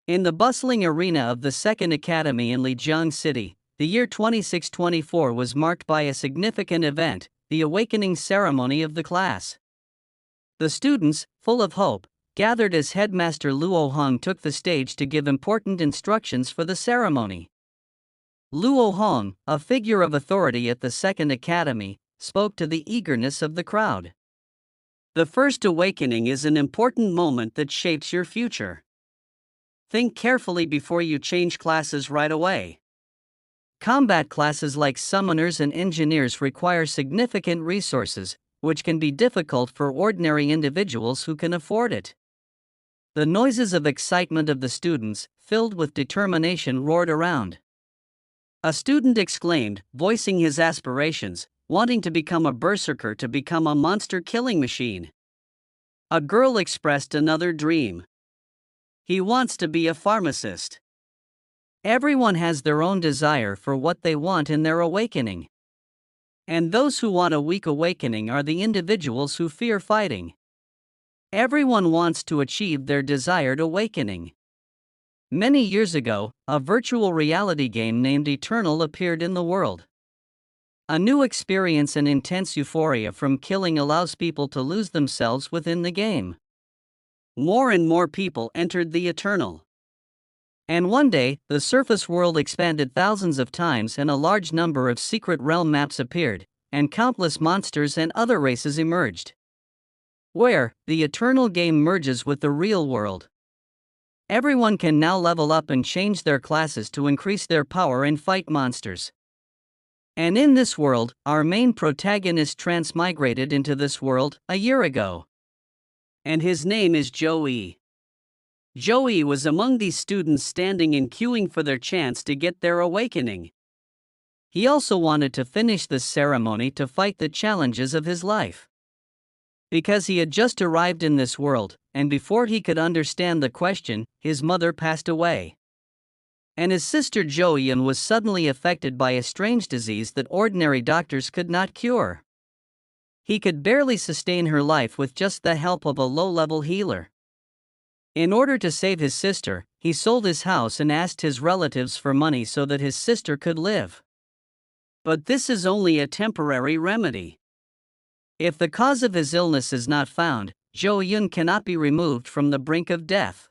In the bustling arena of the Second Academy in Lijiang City, the year 2624 was marked by a significant event, the awakening ceremony of the class. The students, full of hope, gathered as headmaster Luo Hong took the stage to give important instructions for the ceremony. Luo Hong, a figure of authority at the Second Academy, spoke to the eagerness of the crowd. The first awakening is an important moment that shapes your future. Think carefully before you change classes right away. Combat classes like summoners and engineers require significant resources, which can be difficult for ordinary individuals who can afford it. The noises of excitement of the students, filled with determination, roared around. A student exclaimed, voicing his aspirations, wanting to become a berserker, to become a monster-killing machine. A girl expressed another dream. He wants to be a pharmacist. Everyone has their own desire for what they want in their awakening. And those who want a weak awakening are the individuals who fear fighting. Everyone wants to achieve their desired awakening. Many years ago, a virtual reality game named Eternal appeared in the world. A new experience and intense euphoria from killing allows people to lose themselves within the game. More and more people entered the Eternal. And one day, the surface world expanded thousands of times and a large number of secret realm maps appeared, and countless monsters and other races emerged. Where the Eternal game merges with the real world. Everyone can now level up and change their classes to increase their power and fight monsters. And in this world, our main protagonist transmigrated into this world a year ago. And his name is Joey. Joey was among these students standing and queuing for their chance to get their awakening. He also wanted to finish this ceremony to fight the challenges of his life. Because he had just arrived in this world, and before he could understand the question, his mother passed away. And his sister Joeyon was suddenly affected by a strange disease that ordinary doctors could not cure. He could barely sustain her life with just the help of a low-level healer. In order to save his sister, he sold his house and asked his relatives for money so that his sister could live. But this is only a temporary remedy. If the cause of his illness is not found, Joeyon cannot be removed from the brink of death.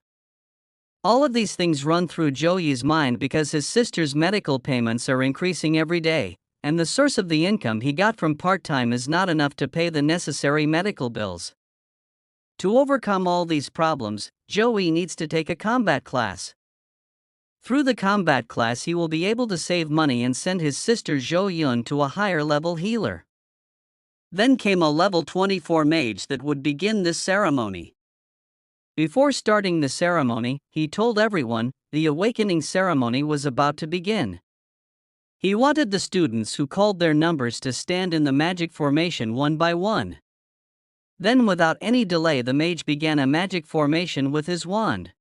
All of these things run through Joey's mind because his sister's medical payments are increasing every day, and the source of the income he got from part-time is not enough to pay the necessary medical bills. To overcome all these problems, Joey needs to take a combat class. Through the combat class he will be able to save money and send his sister Joeyon to a higher level healer. Then came a level 24 mage that would begin this ceremony. Before starting the ceremony, he told everyone the awakening ceremony was about to begin. He wanted the students who called their numbers to stand in the magic formation one by one. Then without any delay the mage began a magic formation with his wand.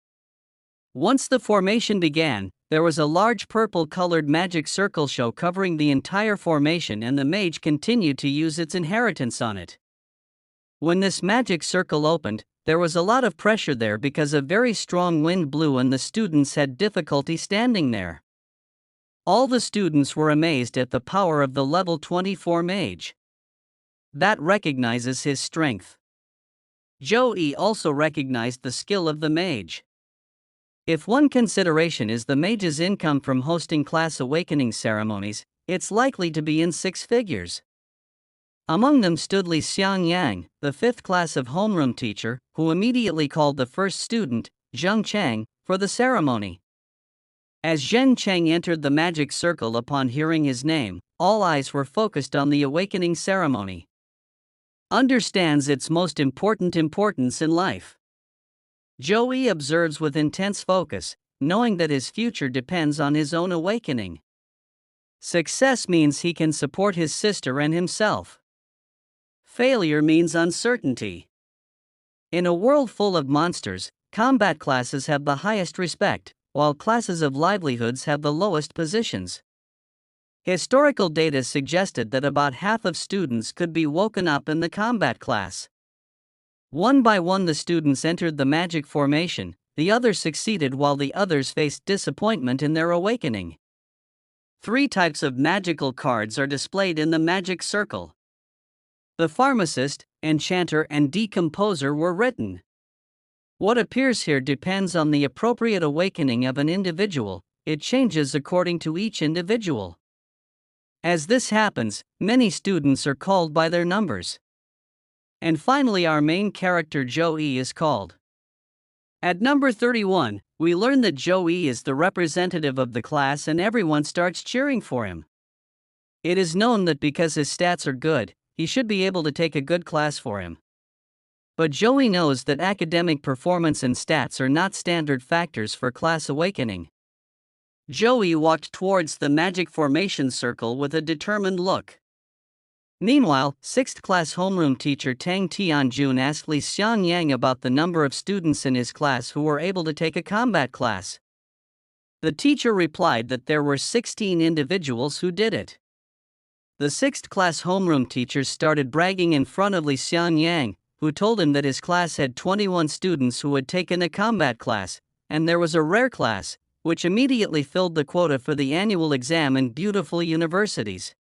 Once the formation began, there was a large purple-colored magic circle show covering the entire formation, and the mage continued to use its inheritance on it. When this magic circle opened, there was a lot of pressure there because a very strong wind blew and the students had difficulty standing there. All the students were amazed at the power of the level 24 mage. That recognizes his strength. Joey also recognized the skill of the mage. If one consideration is the mage's income from hosting class awakening ceremonies, it's likely to be in 6 figures. Among them stood Li Xiangyang, the 5th class of homeroom teacher, who immediately called the first student, Zheng Cheng, for the ceremony. As Zheng Cheng entered the magic circle upon hearing his name, all eyes were focused on the awakening ceremony. Understands its most important importance in life. Joey observes with intense focus, knowing that his future depends on his own awakening. Success means he can support his sister and himself. Failure means uncertainty. In a world full of monsters, combat classes have the highest respect, while classes of livelihoods have the lowest positions. Historical data suggested that about half of students could be woken up in the combat class. One by one the students entered the magic formation, the other succeeded while the others faced disappointment in their awakening. 3 types of magical cards are displayed in the magic circle. The pharmacist, enchanter, and decomposer were written. What appears here depends on the appropriate awakening of an individual. It changes according to each individual. As this happens, many students are called by their numbers. And finally, our main character Joey is called. At number 31, we learn that Joey is the representative of the class and everyone starts cheering for him. It is known that because his stats are good, he should be able to take a good class for him. But Joey knows that academic performance and stats are not standard factors for class awakening. Joey walked towards the magic formation circle with a determined look. Meanwhile, 6th class homeroom teacher Tang Tianjun asked Li Xianyang about the number of students in his class who were able to take a combat class. The teacher replied that there were 16 individuals who did it. The 6th class homeroom teacher started bragging in front of Li Xianyang, who told him that his class had 21 students who had taken a combat class, and there was a rare class, which immediately filled the quota for the annual exam in beautiful universities.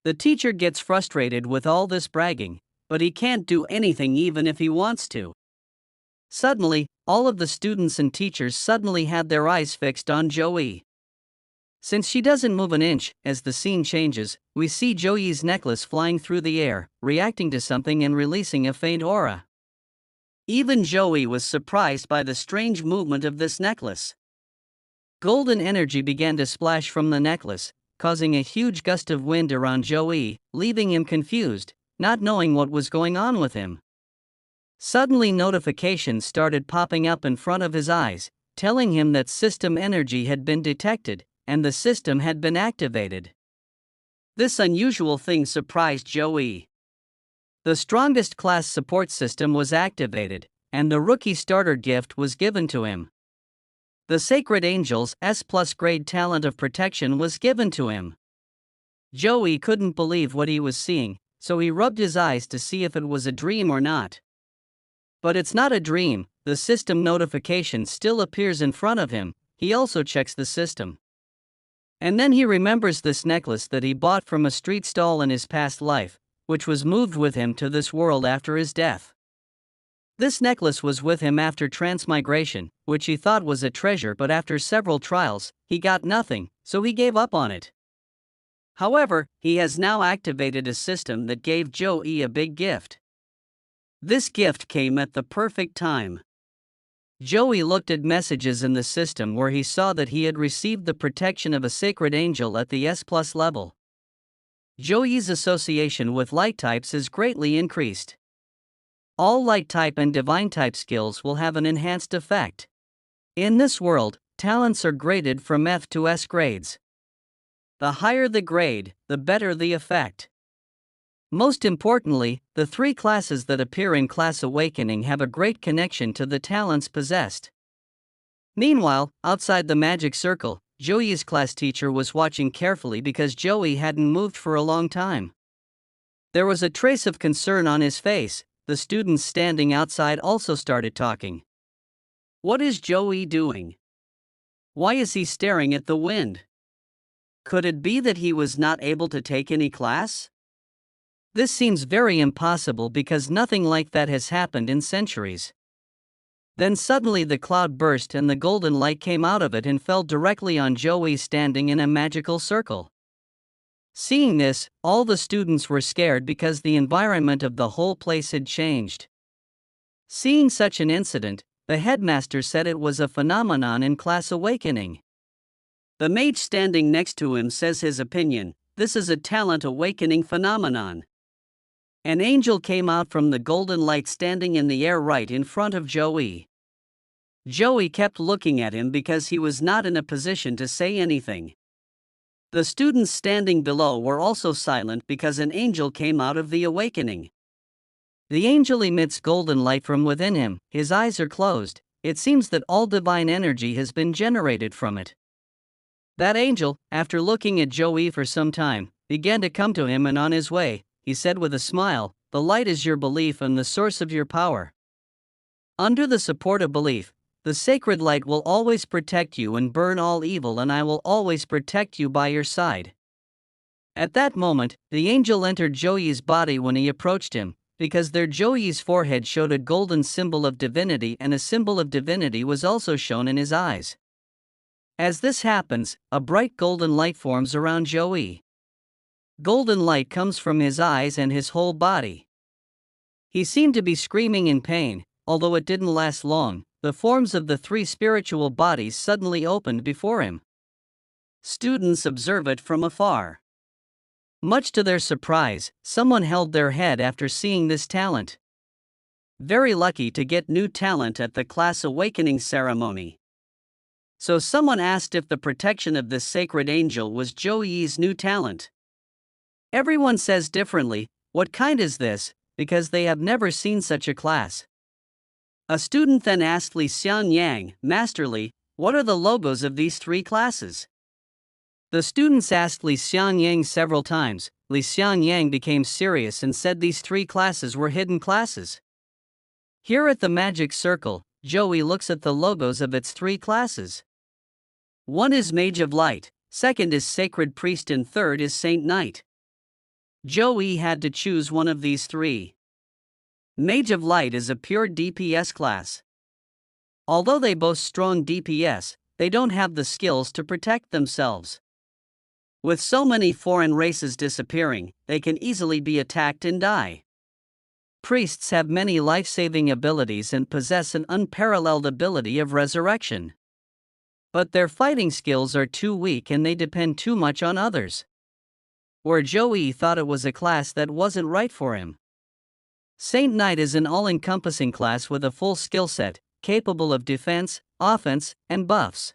The teacher gets frustrated with all this bragging, but he can't do anything even if he wants to. Suddenly, all of the students and teachers suddenly had their eyes fixed on Joey. Since she doesn't move an inch, as the scene changes, we see Joey's necklace flying through the air, reacting to something and releasing a faint aura. Even Joey was surprised by the strange movement of this necklace. Golden energy began to splash from the necklace, causing a huge gust of wind around Joey, leaving him confused, not knowing what was going on with him. Suddenly notifications started popping up in front of his eyes, telling him that system energy had been detected, and the system had been activated. This unusual thing surprised Joey. The strongest class support system was activated, and the rookie starter gift was given to him. The Sacred Angel's S+ grade talent of protection was given to him. Joey couldn't believe what he was seeing, so he rubbed his eyes to see if it was a dream or not. But it's not a dream, the system notification still appears in front of him. He also checks the system. And then he remembers this necklace that he bought from a street stall in his past life, which was moved with him to this world after his death. This necklace was with him after transmigration, which he thought was a treasure, but after several trials, he got nothing, so he gave up on it. However, he has now activated a system that gave Joey a big gift. This gift came at the perfect time. Joey looked at messages in the system where he saw that he had received the protection of a sacred angel at the S+ level. Joey's association with light types is greatly increased. All light type and divine type skills will have an enhanced effect. In this world, talents are graded from F to S grades. The higher the grade, the better the effect. Most importantly, the 3 classes that appear in Class Awakening have a great connection to the talents possessed. Meanwhile, outside the magic circle, Joey's class teacher was watching carefully because Joey hadn't moved for a long time. There was a trace of concern on his face. The students standing outside also started talking. What is Joey doing? Why is he staring at the wind? Could it be that he was not able to take any class? This seems very impossible because nothing like that has happened in centuries. Then suddenly the cloud burst and the golden light came out of it and fell directly on Joey standing in a magical circle. Seeing this, all the students were scared because the environment of the whole place had changed. Seeing such an incident, the headmaster said it was a phenomenon in Class Awakening. The mage standing next to him says his opinion, this is a talent awakening phenomenon. An angel came out from the golden light standing in the air right in front of Joey. Joey kept looking at him because he was not in a position to say anything. The students standing below were also silent because an angel came out of the awakening. The angel emits golden light from within him, his eyes are closed, it seems that all divine energy has been generated from it. That angel, after looking at Joey for some time, began to come to him and on his way, he said with a smile, the light is your belief and the source of your power. Under the support of belief, The sacred light will always protect you and burn all evil, and I will always protect you by your side. At that moment, the angel entered Joey's body when he approached him, because there Joey's forehead showed a golden symbol of divinity, and a symbol of divinity was also shown in his eyes. As this happens, a bright golden light forms around Joey. Golden light comes from his eyes and his whole body. He seemed to be screaming in pain. Although it didn't last long, the forms of the three spiritual bodies suddenly opened before him. Students observe it from afar. Much to their surprise, someone held their head after seeing this talent. Very lucky to get new talent at the class awakening ceremony. So someone asked if the protection of this sacred angel was Joey's new talent. Everyone says differently, what kind is this, because they have never seen such a class. A student then asked Li Xianyang, Master Li, what are the logos of these three classes? The students asked Li Xianyang several times. Li Xianyang became serious and said these three classes were hidden classes. Here at the magic circle, Joey looks at the logos of its three classes. One is Mage of Light, second is Sacred Priest, and third is Saint Knight. Joey had to choose one of these three. Mage of Light is a pure DPS class. Although they boast strong DPS, they don't have the skills to protect themselves. With so many foreign races disappearing, they can easily be attacked and die. Priests have many life-saving abilities and possess an unparalleled ability of resurrection. But their fighting skills are too weak and they depend too much on others. Where Joey thought it was a class that wasn't right for him. Saint Knight is an all-encompassing class with a full skill set, capable of defense, offense, and buffs.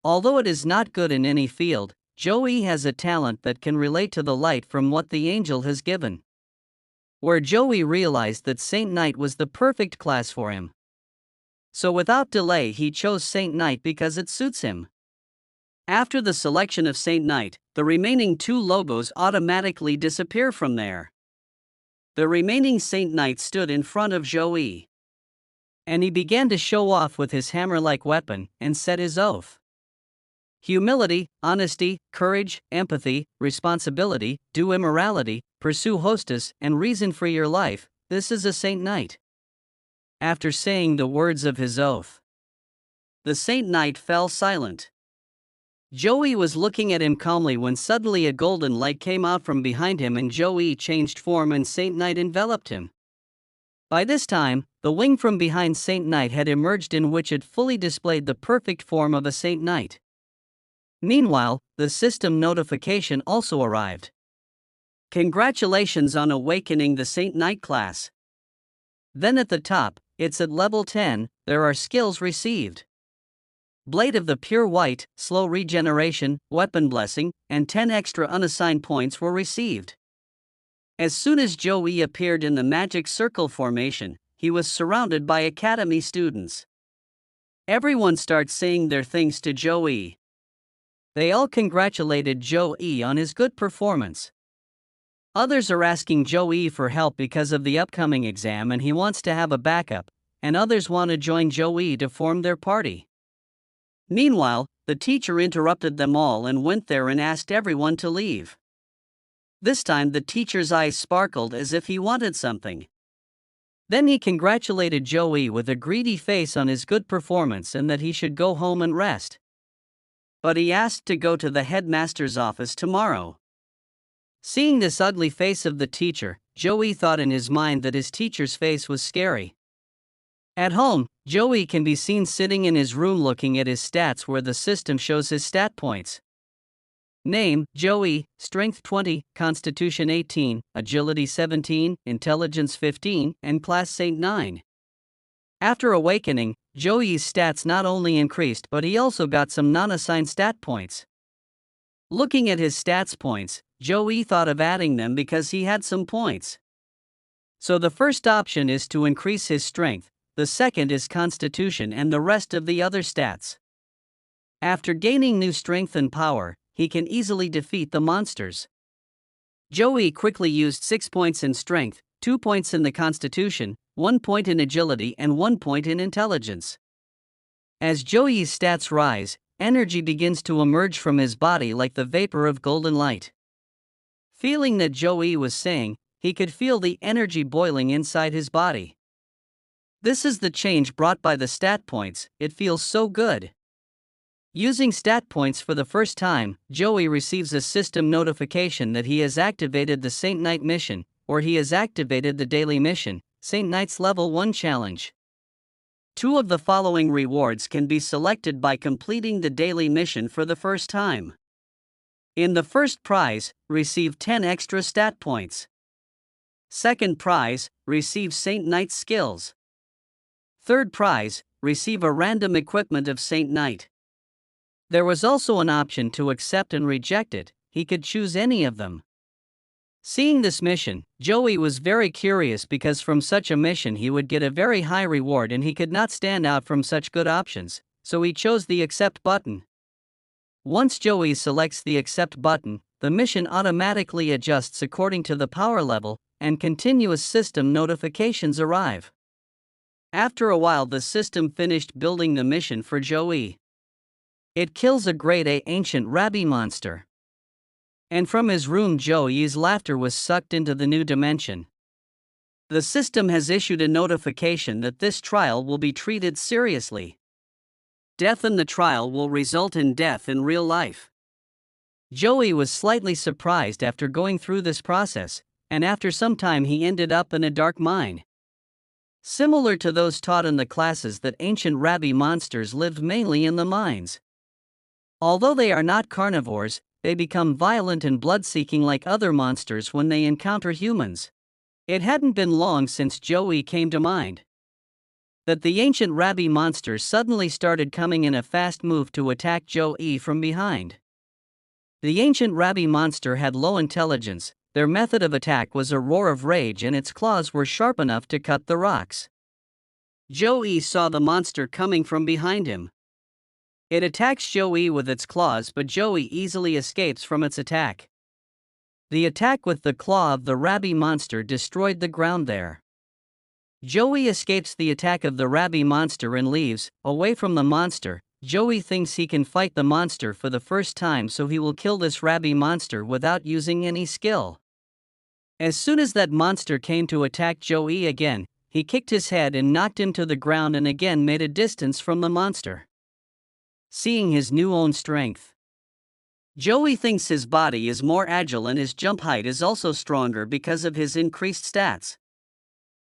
Although it is not good in any field, Joey has a talent that can relate to the light from what the angel has given. Where Joey realized that Saint Knight was the perfect class for him. So without delay he chose Saint Knight because it suits him. After the selection of Saint Knight, the remaining two logos automatically disappear from there. The remaining Saint Knight stood in front of Joey. And he began to show off with his hammer-like weapon and said his oath. Humility, honesty, courage, empathy, responsibility, do immorality, pursue hostess, and reason for your life, this is a Saint Knight. After saying the words of his oath, the Saint Knight fell silent. Joey was looking at him calmly when suddenly a golden light came out from behind him and Joey changed form and Saint Knight enveloped him. By this time, the wing from behind Saint Knight had emerged in which it fully displayed the perfect form of a Saint Knight. Meanwhile, the system notification also arrived. Congratulations on awakening the Saint Knight class. Then at the top, it's at level 10, there are skills received. Blade of the Pure White, slow regeneration, weapon blessing, and 10 extra unassigned points were received. As soon as Joey appeared in the magic circle formation, he was surrounded by academy students. Everyone starts saying their things to Joey. They all congratulated Joey on his good performance. Others are asking Joey for help because of the upcoming exam and he wants to have a backup, and others want to join Joey to form their party. Meanwhile, the teacher interrupted them all and went there and asked everyone to leave. This time the teacher's eyes sparkled as if he wanted something. Then he congratulated Joey with a greedy face on his good performance and that he should go home and rest. But he asked to go to the headmaster's office tomorrow. Seeing this ugly face of the teacher, Joey thought in his mind that his teacher's face was scary. At home, Joey can be seen sitting in his room looking at his stats where the system shows his stat points. Name, Joey, Strength 20, Constitution 18, Agility 17, Intelligence 15, and Class Saint 9. After awakening, Joey's stats not only increased but he also got some non-assigned stat points. Looking at his stats points, Joey thought of adding them because he had some points. So the first option is to increase his strength, the second is constitution and the rest of the other stats. After gaining new strength and power, he can easily defeat the monsters. Joey quickly used 6 points in strength, 2 points in the constitution, 1 point in agility and 1 point in intelligence. As Joey's stats rise, energy begins to emerge from his body like the vapor of golden light. Feeling that Joey was saying, he could feel the energy boiling inside his body. This is the change brought by the stat points. It feels so good. Using stat points for the first time, Joey receives a system notification that he has activated the Saint Knight mission, or he has activated the daily mission, Saint Knight's Level 1 challenge. 2 of the following rewards can be selected by completing the daily mission for the first time. In the first prize, receive 10 extra stat points. Second prize, receive Saint Knight's skills. Third prize, receive a random equipment of Saint Knight. There was also an option to accept and reject it. He could choose any of them. Seeing this mission, Joey was very curious because from such a mission he would get a very high reward and he could not stand out from such good options, so he chose the accept button. Once Joey selects the accept button, the mission automatically adjusts according to the power level, and continuous system notifications arrive. After a while, the system finished building the mission for Joey. It kills a grade A ancient rabbi monster. And from his room, Joey's laughter was sucked into the new dimension. The system has issued a notification that this trial will be treated seriously. Death in the trial will result in death in real life. Joey was slightly surprised after going through this process, and after some time he ended up in a dark mine. Similar to those taught in the classes that ancient rabbi monsters lived mainly in the mines. Although they are not carnivores, they become violent and blood-seeking like other monsters when they encounter humans. It hadn't been long since Joey came to mind that the ancient rabbi monsters suddenly started coming in a fast move to attack Joey from behind. The ancient rabbi monster had low intelligence. Their method of attack was a roar of rage and its claws were sharp enough to cut the rocks. Joey saw the monster coming from behind him. It attacks Joey with its claws, but Joey easily escapes from its attack. The attack with the claw of the rabbi monster destroyed the ground there. Joey escapes the attack of the rabbi monster and leaves, away from the monster. Joey thinks he can fight the monster for the first time, so he will kill this rabbi monster without using any skill. As soon as that monster came to attack Joey again, he kicked his head and knocked him to the ground and again made a distance from the monster. Seeing his new own strength, Joey thinks his body is more agile and his jump height is also stronger because of his increased stats.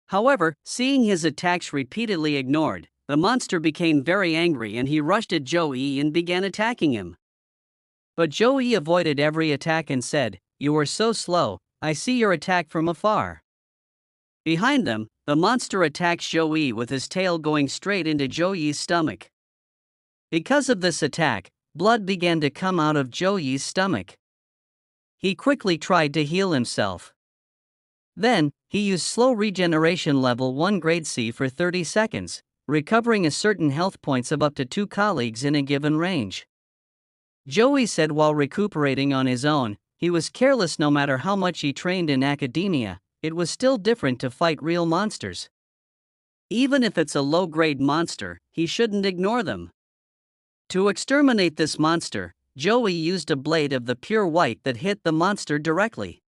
However, seeing his attacks repeatedly ignored, the monster became very angry and he rushed at Joey and began attacking him. But Joey avoided every attack and said, "You are so slow, I see your attack from afar." Behind them, the monster attacks Joey with his tail going straight into Joey's stomach. Because of this attack, blood began to come out of Joey's stomach. He quickly tried to heal himself. Then, he used slow regeneration level 1 grade C for 30 seconds, recovering a certain health points of up to 2 colleagues in a given range. Joey said while recuperating on his own, he was careless no matter how much he trained in academia, it was still different to fight real monsters. Even if it's a low-grade monster, he shouldn't ignore them. To exterminate this monster, Joey used a blade of the pure white that hit the monster directly.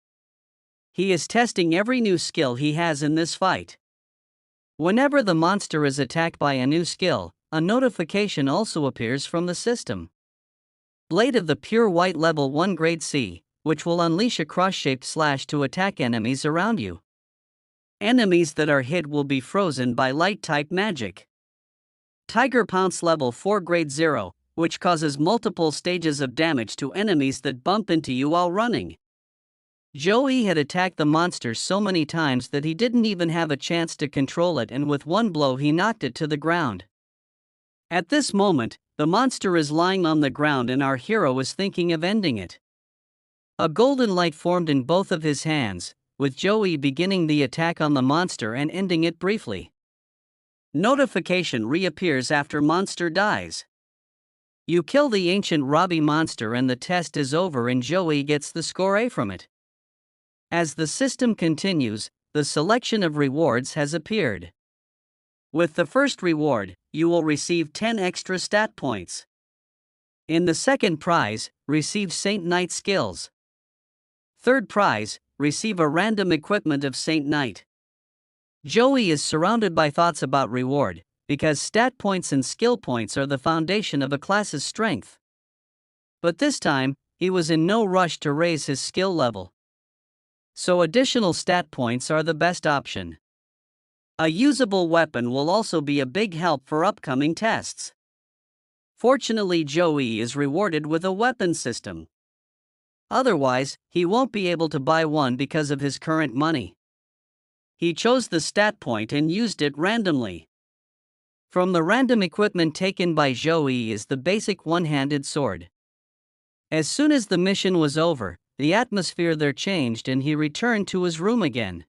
He is testing every new skill he has in this fight. Whenever the monster is attacked by a new skill, a notification also appears from the system. Blade of the pure white level 1 grade C, which will unleash a cross-shaped slash to attack enemies around you. Enemies that are hit will be frozen by light-type magic. Tiger Pounce level 4 grade 0, which causes multiple stages of damage to enemies that bump into you while running. Joey had attacked the monster so many times that he didn't even have a chance to control it, and with one blow he knocked it to the ground. At this moment, the monster is lying on the ground and our hero is thinking of ending it. A golden light formed in both of his hands, with Joey beginning the attack on the monster and ending it briefly. Notification reappears after monster dies. You kill the ancient Robbie monster and the test is over and Joey gets the score A from it. As the system continues, the selection of rewards has appeared. With the first reward, you will receive 10 extra stat points. In the second prize, receive Saint Knight skills. Third prize, receive a random equipment of Saint Knight. Joey is surrounded by thoughts about reward, because stat points and skill points are the foundation of a class's strength. But this time, he was in no rush to raise his skill level. So additional stat points are the best option. A usable weapon will also be a big help for upcoming tests. Fortunately, Joey is rewarded with a weapon system. Otherwise, he won't be able to buy one because of his current money. He chose the stat point and used it randomly. From the random equipment taken by Joey is the basic one-handed sword. As soon as the mission was over, the atmosphere there changed and he returned to his room again.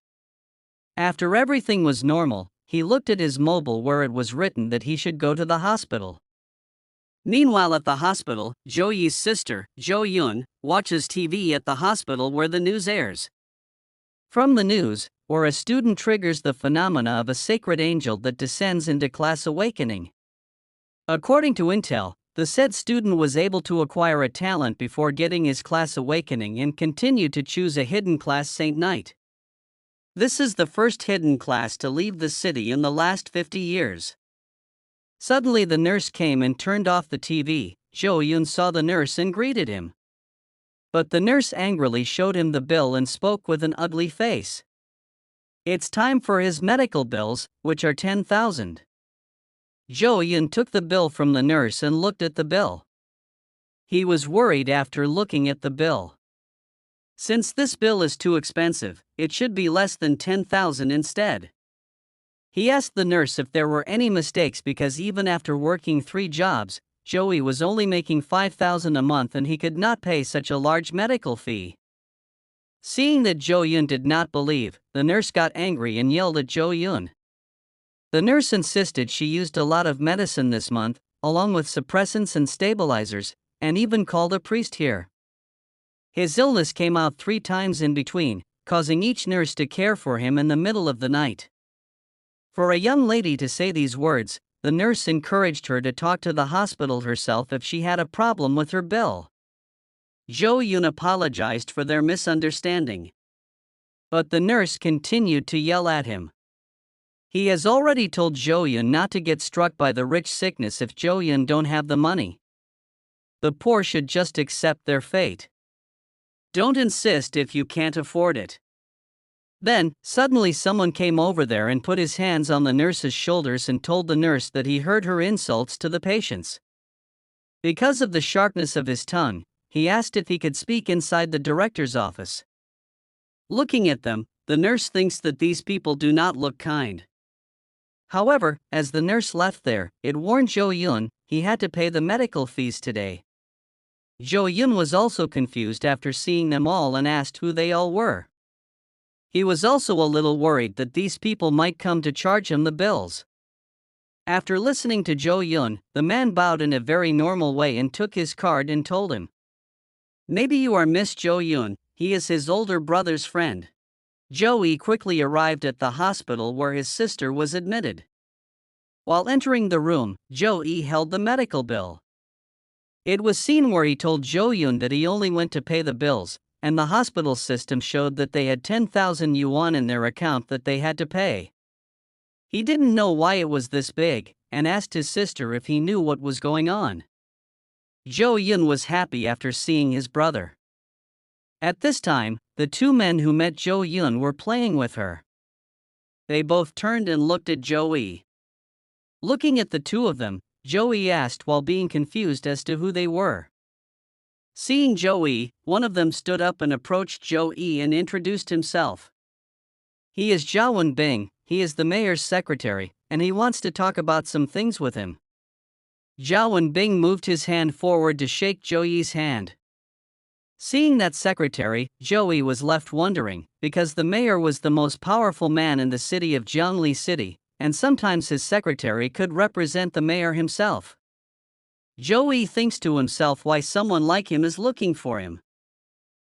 After everything was normal, he looked at his mobile where it was written that he should go to the hospital. Meanwhile at the hospital, Jo-yee's sister, Jo-yoon, watches TV at the hospital where the news airs. From the news, where a student triggers the phenomena of a sacred angel that descends into class awakening. According to Intel, the said student was able to acquire a talent before getting his class awakening and continued to choose a hidden class Saint Knight. This is the first hidden class to leave the city in the last 50 years. Suddenly the nurse came and turned off the TV. Jo-yoon saw the nurse and greeted him. But the nurse angrily showed him the bill and spoke with an ugly face. It's time for his medical bills, which are 10,000. Jo-yoon took the bill from the nurse and looked at the bill. He was worried after looking at the bill. Since this bill is too expensive, it should be less than 10,000 instead. He asked the nurse if there were any mistakes because even after working 3 jobs, Joey was only making 5,000 a month and he could not pay such a large medical fee. Seeing that Jo-yoon did not believe, the nurse got angry and yelled at Jo-yoon. The nurse insisted she used a lot of medicine this month, along with suppressants and stabilizers, and even called a priest here. His illness came out 3 times in between, causing each nurse to care for him in the middle of the night. For a young lady to say these words, the nurse encouraged her to talk to the hospital herself if she had a problem with her bill. Jo-yoon apologized for their misunderstanding. But the nurse continued to yell at him. He has already told Jo-yoon not to get struck by the rich sickness if Jo-yoon don't have the money. The poor should just accept their fate. Don't insist if you can't afford it. Then, suddenly someone came over there and put his hands on the nurse's shoulders and told the nurse that he heard her insults to the patients. Because of the sharpness of his tongue, he asked if he could speak inside the director's office. Looking at them, the nurse thinks that these people do not look kind. However, as the nurse left there, it warned Jo-yoon he had to pay the medical fees today. Jo-yoon was also confused after seeing them all and asked who they all were. He was also a little worried that these people might come to charge him the bills. After listening to Jo-yoon, the man bowed in a very normal way and took his card and told him, "Maybe you are Miss Jo-yoon, he is his older brother's friend." Joey quickly arrived at the hospital where his sister was admitted. While entering the room, Joey held the medical bill. It was seen where he told Jo-yoon that he only went to pay the bills, and the hospital system showed that they had 10,000 yuan in their account that they had to pay. He didn't know why it was this big, and asked his sister if he knew what was going on. Jo-yoon was happy after seeing his brother. At this time, the 2 men who met Jo-yoon were playing with her. They both turned and looked at Joey. Looking at the 2 of them, Joey asked while being confused as to who they were. Seeing Joey, one of them stood up and approached Joey and introduced himself. He is Jaewon Bing, he is the mayor's secretary, and he wants to talk about some things with him. Jaewon Bing moved his hand forward to shake Joey's hand. Seeing that secretary, Joey was left wondering, because the mayor was the most powerful man in the city of Gyeongli City, and sometimes his secretary could represent the mayor himself. Joey thinks to himself why someone like him is looking for him.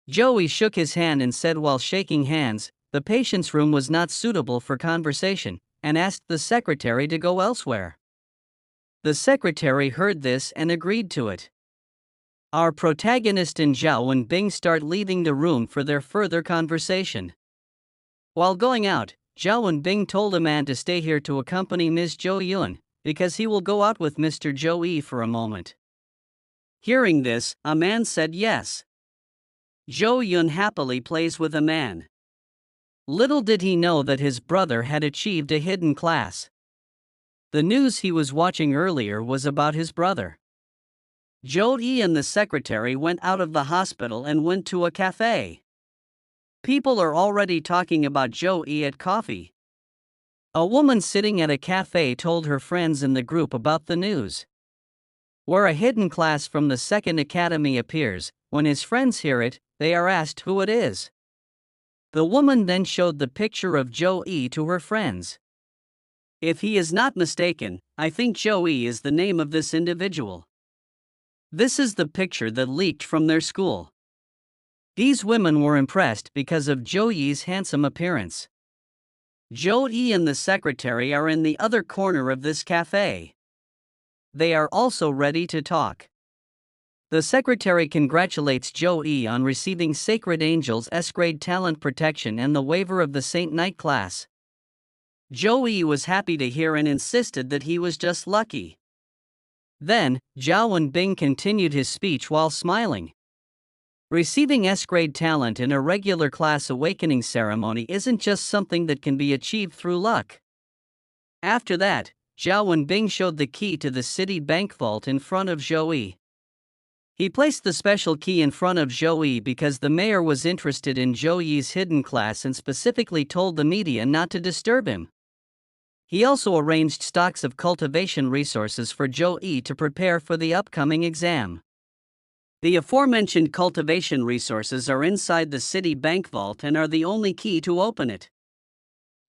Joey shook his hand and said while shaking hands, the patient's room was not suitable for conversation, and asked the secretary to go elsewhere. The secretary heard this and agreed to it. Our protagonist and Zhao and Bing start leaving the room for their further conversation. While going out, Zhao and Bing told a man to stay here to accompany Ms. Zhou Yun, because he will go out with Mr. Zhou Yi for a moment. Hearing this, a man said yes. Zhou Yun happily plays with a man. Little did he know that his brother had achieved a hidden class. The news he was watching earlier was about his brother. Zhou Yi and the secretary went out of the hospital and went to a cafe. People are already talking about Zhou Yi at coffee. A woman sitting at a cafe told her friends in the group about the news. Where a hidden class from the second academy appears, when his friends hear it, they are asked who it is. The woman then showed the picture of Zhou Yi to her friends. If he is not mistaken, I think Zhou Yi is the name of this individual. This is the picture that leaked from their school. These women were impressed because of Zhou Yi's handsome appearance. Zhou Yi and the secretary are in the other corner of this cafe. They are also ready to talk. The secretary congratulates Zhou Yi on receiving Sacred Angel's S-grade talent protection and the waiver of the Saint Knight class. Zhou Yi was happy to hear and insisted that he was just lucky. Then, Zhao and Bing continued his speech while smiling. Receiving S-grade talent in a regular class awakening ceremony isn't just something that can be achieved through luck. After that, Zhao and Bing showed the key to the city bank vault in front of Zhou Yi. He placed the special key in front of Zhou Yi because the mayor was interested in Zhou Yi's hidden class and specifically told the media not to disturb him. He also arranged stocks of cultivation resources for Zhou Yi to prepare for the upcoming exam. The aforementioned cultivation resources are inside the city bank vault and are the only key to open it.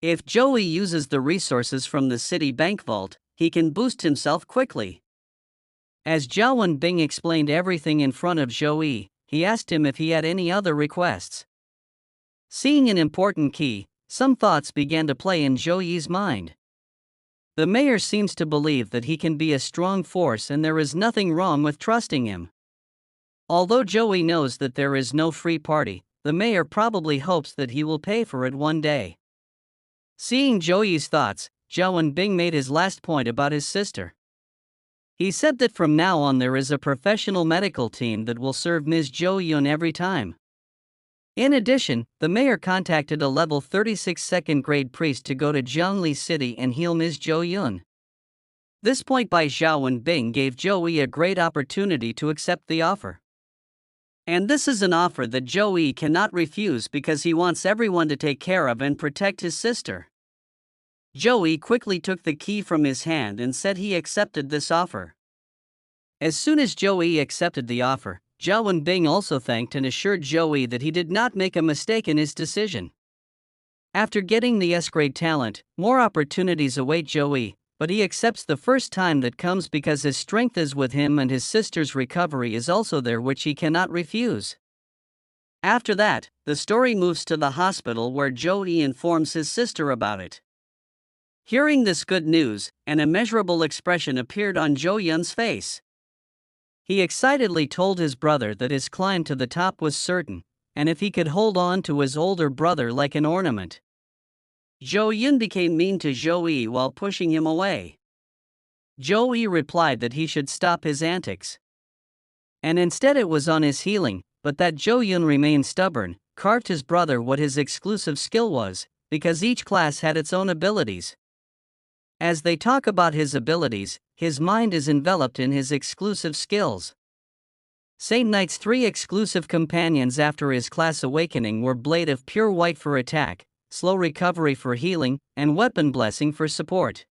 If Zhou Yi uses the resources from the city bank vault, he can boost himself quickly. As Zhao and Bing explained everything in front of Zhou Yi, he asked him if he had any other requests. Seeing an important key, some thoughts began to play in Zhou Yi's mind. The mayor seems to believe that he can be a strong force and there is nothing wrong with trusting him. Although Zhou Yi knows that there is no free party, the mayor probably hopes that he will pay for it one day. Seeing Zhou Yi's thoughts, Zhao and Bing made his last point about his sister. He said that from now on there is a professional medical team that will serve Ms. Zhou Yun every time. In addition, the mayor contacted a level 36 second grade priest to go to Jiangli City and heal Ms. Zhou Yun. This point by Zhao and Bing gave Zhou Yi a great opportunity to accept the offer. And this is an offer that Zhou Yi cannot refuse because he wants everyone to take care of and protect his sister. Zhou Yi quickly took the key from his hand and said he accepted this offer. As soon as Zhou Yi accepted the offer, Zhao and Bing also thanked and assured Zhou Yi that he did not make a mistake in his decision. After getting the S-grade talent, more opportunities await Zhou Yi, but he accepts the first time that comes because his strength is with him and his sister's recovery is also there, which he cannot refuse. After that, the story moves to the hospital where Zhou Yi informs his sister about it. Hearing this good news, an immeasurable expression appeared on Zhou Yun's face. He excitedly told his brother that his climb to the top was certain, and if he could hold on to his older brother like an ornament. Zhou Yun became mean to Zhou Yi while pushing him away. Zhou Yi replied that he should stop his antics. And instead it was on his healing, but that Zhou Yun remained stubborn, carved his brother what his exclusive skill was, because each class had its own abilities. As they talk about his abilities, his mind is enveloped in his exclusive skills. Saint Knight's 3 exclusive companions after his class awakening were Blade of Pure White for attack, Slow Recovery for healing, and Weapon Blessing for support.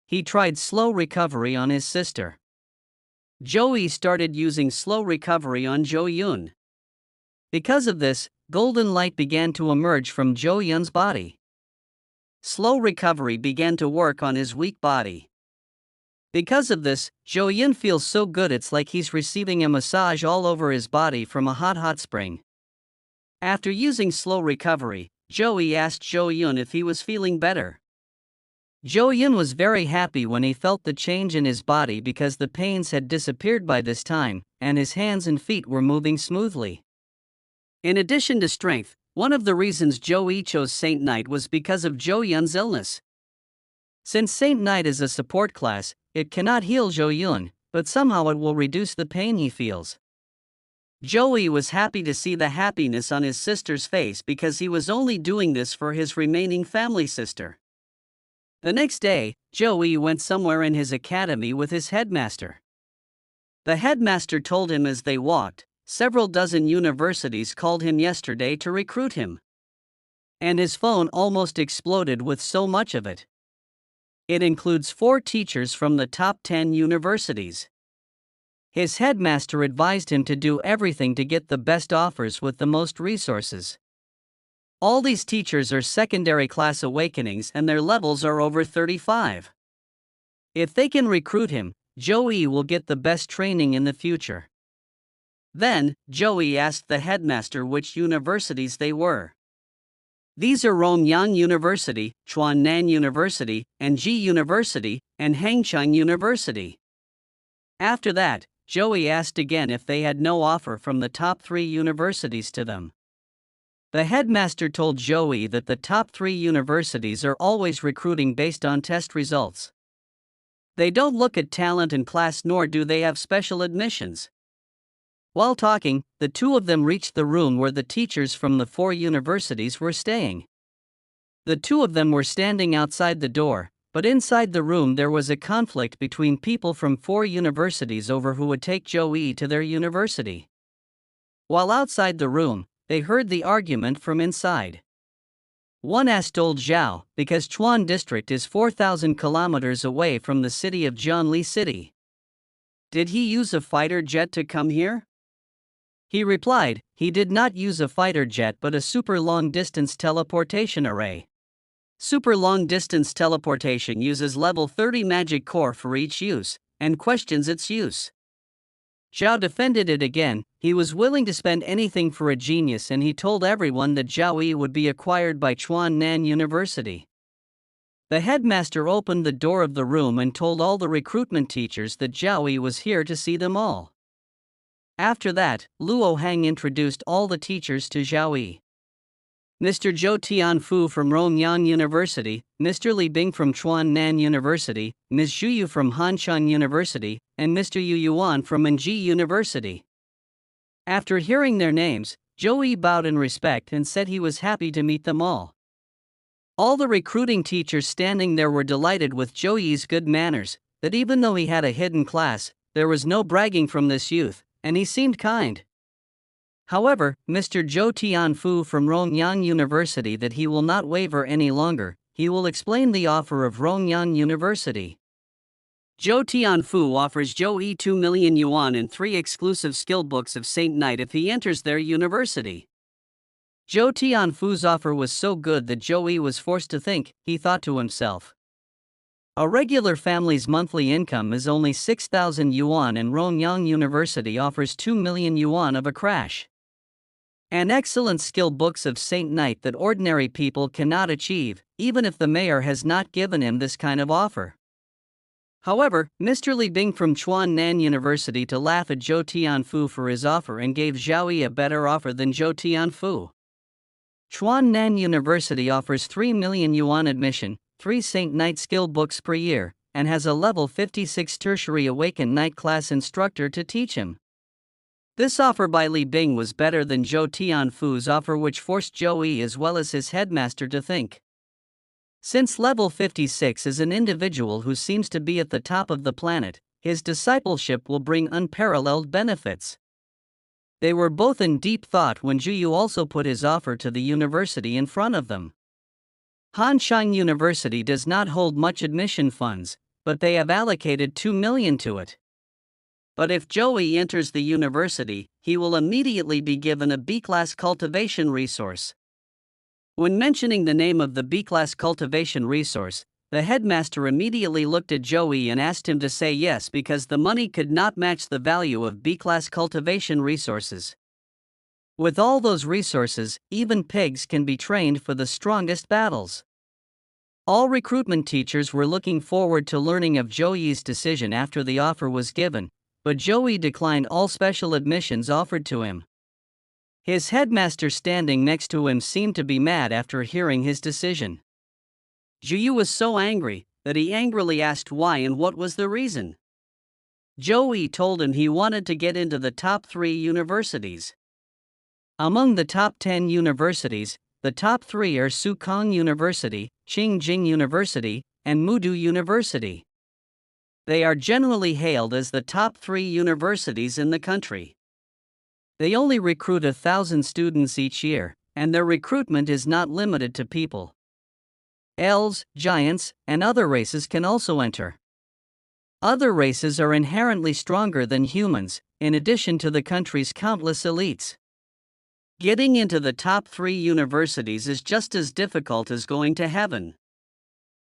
He tried Slow Recovery on his sister. Zhou Yi started using Slow Recovery on Zhou Yun. Because of this, golden light began to emerge from Zhou Yun's body. Slow recovery began to work on his weak body. Because of this, Zhou Yun feels so good it's like he's receiving a massage all over his body from a hot spring. After using slow recovery, Zhou Yi asked Zhou Yun if he was feeling better. Jo Yun was very happy when he felt the change in his body because the pains had disappeared by this time, and his hands and feet were moving smoothly. In addition to strength, one of the reasons Jo-yi chose Saint Knight was because of Jo Yun's illness. Since Saint Knight is a support class, it cannot heal Jo Yun, but somehow it will reduce the pain he feels. Jo-yi was happy to see the happiness on his sister's face because he was only doing this for his remaining family sister. The next day, Jo-yi went somewhere in his academy with his headmaster. The headmaster told him as they walked, several dozen universities called him yesterday to recruit him. And his phone almost exploded with so much of it. It includes 4 teachers from the top 10 universities. His headmaster advised him to do everything to get the best offers with the most resources. All these teachers are secondary class awakenings and their levels are over 35. If they can recruit him, Jo-yi will get the best training in the future. Then, Jo-yi asked the headmaster which universities they were. These are Romyang University, Chuannan University, Enji University, and Hangchang University. After that, Jo-yi asked again if they had no offer from the top 3 universities to them. The headmaster told Jo-yi that the top 3 universities are always recruiting based on test results. They don't look at talent and class, nor do they have special admissions. While talking, the two of them reached the room where the teachers from the 4 universities were staying. The two of them were standing outside the door, but inside the room there was a conflict between people from 4 universities over who would take Jo-yi to their university. While outside the room, they heard the argument from inside. One asked old Zhao, because Chuan district is 4,000 kilometers away from the city of Jianli City. Did he use a fighter jet to come here? He replied, he did not use a fighter jet but a super long-distance teleportation array. Super long-distance teleportation uses level 30 magic core for each use, and questions its use. Zhao defended it again. He was willing to spend anything for a genius, and he told everyone that Zhao-yi would be acquired by Chuannan University. The headmaster opened the door of the room and told all the recruitment teachers that Zhao-yi was here to see them all. After that, Luo Hang introduced all the teachers to Zhao-yi. Mr. Zhou Tianfu from Romyang University, Mr. Li Bing from Chuannan University, Ms. Zhu Yu from Hanchang University, and Mr. Yu Yuan from Enji University. After hearing their names, Jo-yi bowed in respect and said he was happy to meet them all. All the recruiting teachers standing there were delighted with Jo-yi's good manners, that even though he had a hidden class, there was no bragging from this youth, and he seemed kind. However, Mr. Zhou Tianfu from Romyang University that he will not waver any longer. He will explain the offer of Romyang University. Zhou Tianfu offers Jo-yi 2 million yuan and 3 exclusive skill books of Saint Knight if he enters their university. Zhou Tianfu's offer was so good that Jo-yi was forced to think. He thought to himself, a regular family's monthly income is only 6,000 yuan and Romyang University offers 2 million yuan of a crash. And excellent skill books of Saint Knight that ordinary people cannot achieve, even if the mayor has not given him this kind of offer. However, Mr. Li Bing from Chuannan University to laugh at Zhou Tianfu for his offer and gave Zhao-yi a better offer than Zhou Tianfu. Chuannan University offers 3 million yuan admission, 3 Saint Knight skill books per year, and has a level 56 tertiary awakened Knight class instructor to teach him. This offer by Li Bing was better than Zhou Tianfu's offer, which forced Jo-yi as well as his headmaster to think. Since level 56 is an individual who seems to be at the top of the planet, his discipleship will bring unparalleled benefits. They were both in deep thought when Zhu Yu also put his offer to the university in front of them. Hanchang University does not hold much admission funds, but they have allocated 2 million to it. But if Jo-yi enters the university, he will immediately be given a B-class cultivation resource. When mentioning the name of the B-class cultivation resource, the headmaster immediately looked at Jo-yi and asked him to say yes because the money could not match the value of B-class cultivation resources. With all those resources, even pigs can be trained for the strongest battles. All recruitment teachers were looking forward to learning of Joey's decision after the offer was given, but Joey declined all special admissions offered to him. His headmaster standing next to him seemed to be mad after hearing his decision. Juyu was so angry that he angrily asked why and what was the reason. Joey told him he wanted to get into the top 3 universities. Among the top 10 universities, the top 3 are Sukong University, Qingjing University, and Mudu University. They are generally hailed as the top 3 universities in the country. They only recruit 1,000 students each year, and their recruitment is not limited to people. Elves, giants, and other races can also enter. Other races are inherently stronger than humans, in addition to the country's countless elites. Getting into the top 3 universities is just as difficult as going to heaven.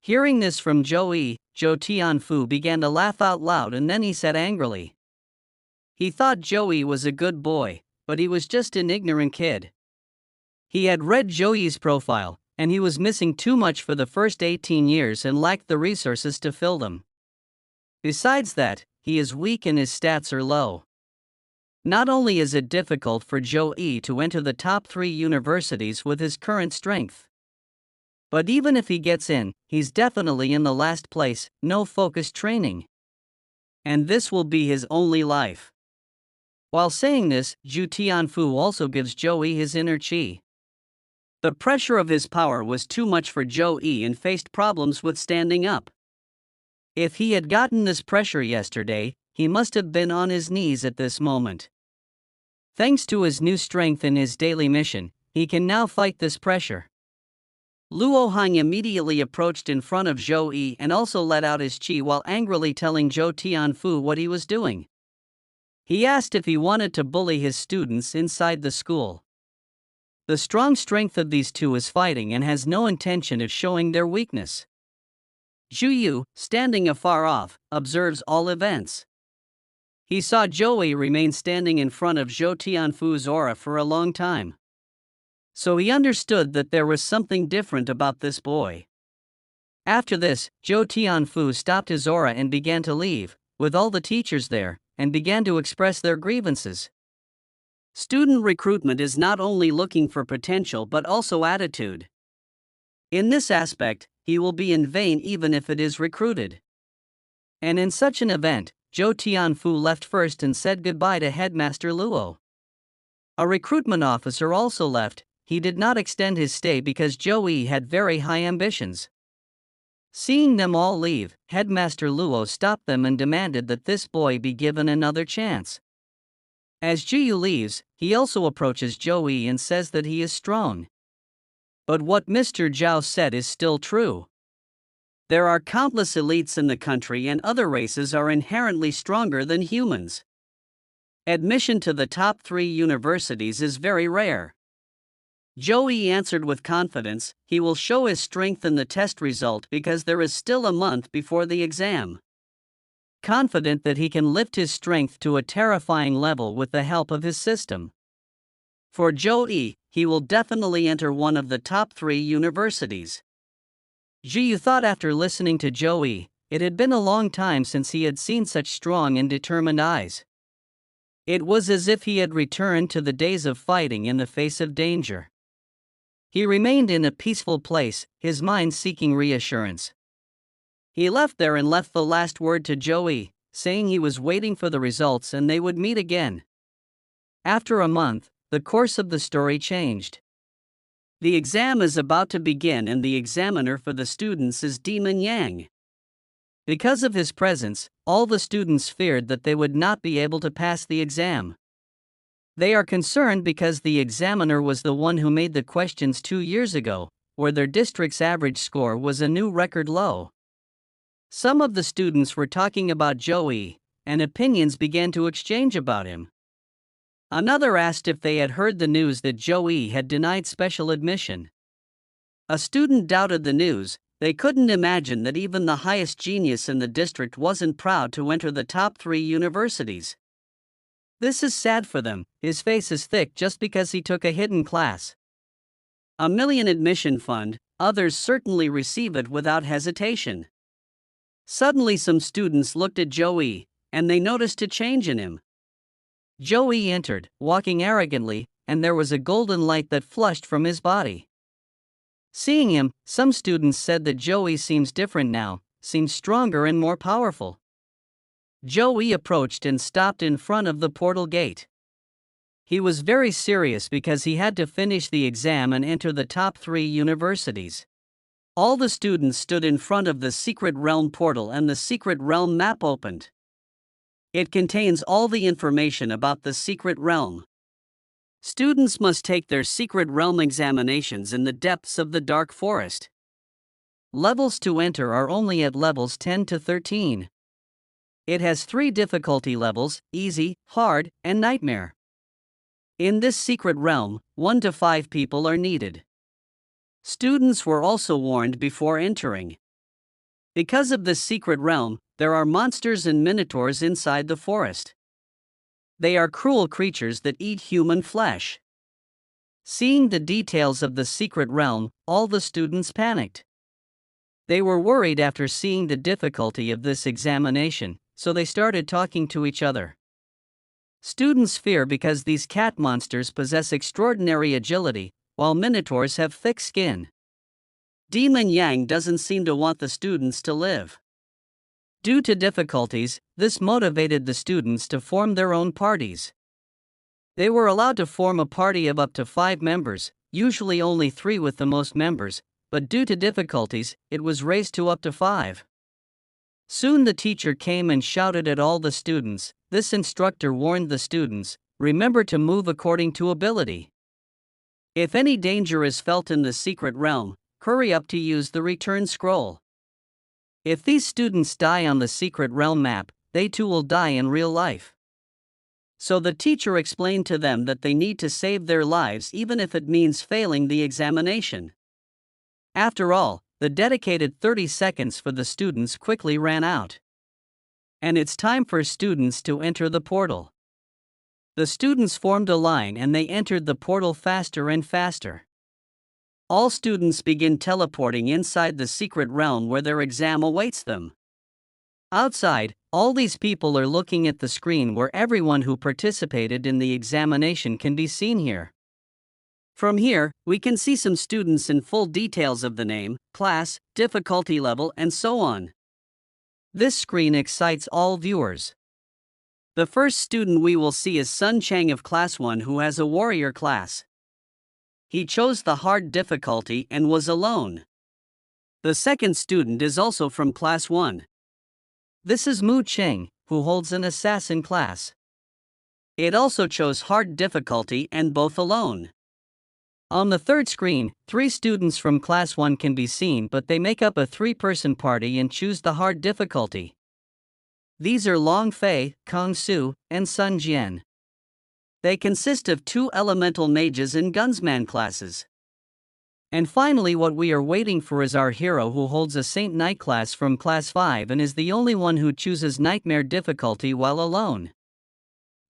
Hearing this from Joey, Zhou Tianfu began to laugh out loud and then he said angrily. He thought Joey was a good boy, but he was just an ignorant kid. He had read Joey's profile, and he was missing too much for the first 18 years and lacked the resources to fill them. Besides that, he is weak and his stats are low. Not only is it difficult for Joey to enter the top 3 universities with his current strength, but even if he gets in, he's definitely in the last place, no focused training. And this will be his only life. While saying this, Zhu Tianfu also gives Joey his inner chi. The pressure of his power was too much for Joey and faced problems with standing up. If he had gotten this pressure yesterday, he must have been on his knees at this moment. Thanks to his new strength in his daily mission, he can now fight this pressure. Luo Hang immediately approached in front of Joey and also let out his chi while angrily telling Zhou Tianfu what he was doing. He asked if he wanted to bully his students inside the school. The strong strength of these two is fighting and has no intention of showing their weakness. Zhu Yu, standing afar off, observes all events. He saw Joey remain standing in front of Zhou Tianfu's aura for a long time. So he understood that there was something different about this boy. After this, Zhou Tianfu stopped his aura and began to leave, with all the teachers there, and began to express their grievances. Student recruitment is not only looking for potential but also attitude. In this aspect, he will be in vain even if it is recruited. And in such an event, Zhou Tianfu left first and said goodbye to Headmaster Luo. A recruitment officer also left. He did not extend his stay because Joey had very high ambitions. Seeing them all leave, Headmaster Luo stopped them and demanded that this boy be given another chance. As Jiyu leaves, he also approaches Joey and says that he is strong. But what Mr. Zhao said is still true. There are countless elites in the country and other races are inherently stronger than humans. Admission to the top 3 universities is very rare. Joey answered with confidence, he will show his strength in the test result because there is still a month before the exam. Confident that he can lift his strength to a terrifying level with the help of his system. For Joey, he will definitely enter one of the top 3 universities. Jiyu thought after listening to Joey, it had been a long time since he had seen such strong and determined eyes. It was as if he had returned to the days of fighting in the face of danger. He remained in a peaceful place, his mind seeking reassurance. He left there and left the last word to Joey, saying he was waiting for the results and they would meet again. After a month, the course of the story changed. The exam is about to begin and the examiner for the students is Demon Yang. Because of his presence, all the students feared that they would not be able to pass the exam. They are concerned because the examiner was the one who made the questions 2 years ago, where their district's average score was a new record low. Some of the students were talking about Joey, and opinions began to exchange about him. Another asked if they had heard the news that Joey had denied special admission. A student doubted the news. They couldn't imagine that even the highest genius in the district wasn't proud to enter the top 3 universities. This is sad for them. His face is thick just because he took a hidden class. A million admission fund, Others certainly receive it without hesitation. Suddenly, some students looked at Joey, and they noticed a change in him. Joey entered, walking arrogantly, and there was a golden light that flushed from his body. Seeing him, some students said that Joey seems different now, seems stronger and more powerful. Joey approached and stopped in front of the portal gate. He was very serious because he had to finish the exam and enter the top 3 universities. All the students stood in front of the Secret Realm portal and the Secret Realm map opened. It contains all the information about the Secret Realm. Students must take their Secret Realm examinations in the depths of the Dark Forest. Levels to enter are only at levels 10 to 13. It has 3 difficulty levels: easy, hard, and nightmare. In this Secret Realm, 1 to 5 people are needed. Students were also warned before entering. Because of this Secret Realm, there are monsters and minotaurs inside the forest. They are cruel creatures that eat human flesh. Seeing the details of the Secret Realm, all the students panicked. They were worried after seeing the difficulty of this examination, so they started talking to each other. Students fear because these cat monsters possess extraordinary agility, while minotaurs have thick skin. Demon Yang doesn't seem to want the students to live. Due to difficulties, this motivated the students to form their own parties. They were allowed to form a party of up to 5 members, usually only 3 with the most members, but due to difficulties, it was raised to up to 5. Soon the teacher came and shouted at all the students. This instructor warned the students, "Remember to move according to ability. If any danger is felt in the Secret Realm, hurry up to use the return scroll. If these students die on the Secret Realm map, they too will die in real life." So the teacher explained to them that they need to save their lives even if it means failing the examination. After all, the dedicated 30 seconds for the students quickly ran out. And it's time for students to enter the portal. The students formed a line and they entered the portal faster and faster. All students begin teleporting inside the Secret Realm where their exam awaits them. Outside, all these people are looking at the screen where everyone who participated in the examination can be seen here. From here, we can see some students in full details of the name, class, difficulty level, and so on. This screen excites all viewers. The first student we will see is Sun Chang of Class 1, who has a warrior class. He chose the hard difficulty and was alone. The second student is also from Class 1. This is Mu Cheng, who holds an assassin class. It also chose hard difficulty and both alone. On the third screen, 3 students from Class 1 can be seen, but they make up a 3-person party and choose the hard difficulty. These are Long Fei, Kong Su, and Sun Jian. They consist of 2 elemental mages and gunsman classes. And finally, what we are waiting for is our hero, who holds a Saint Knight class from Class 5 and is the only one who chooses Nightmare difficulty while alone.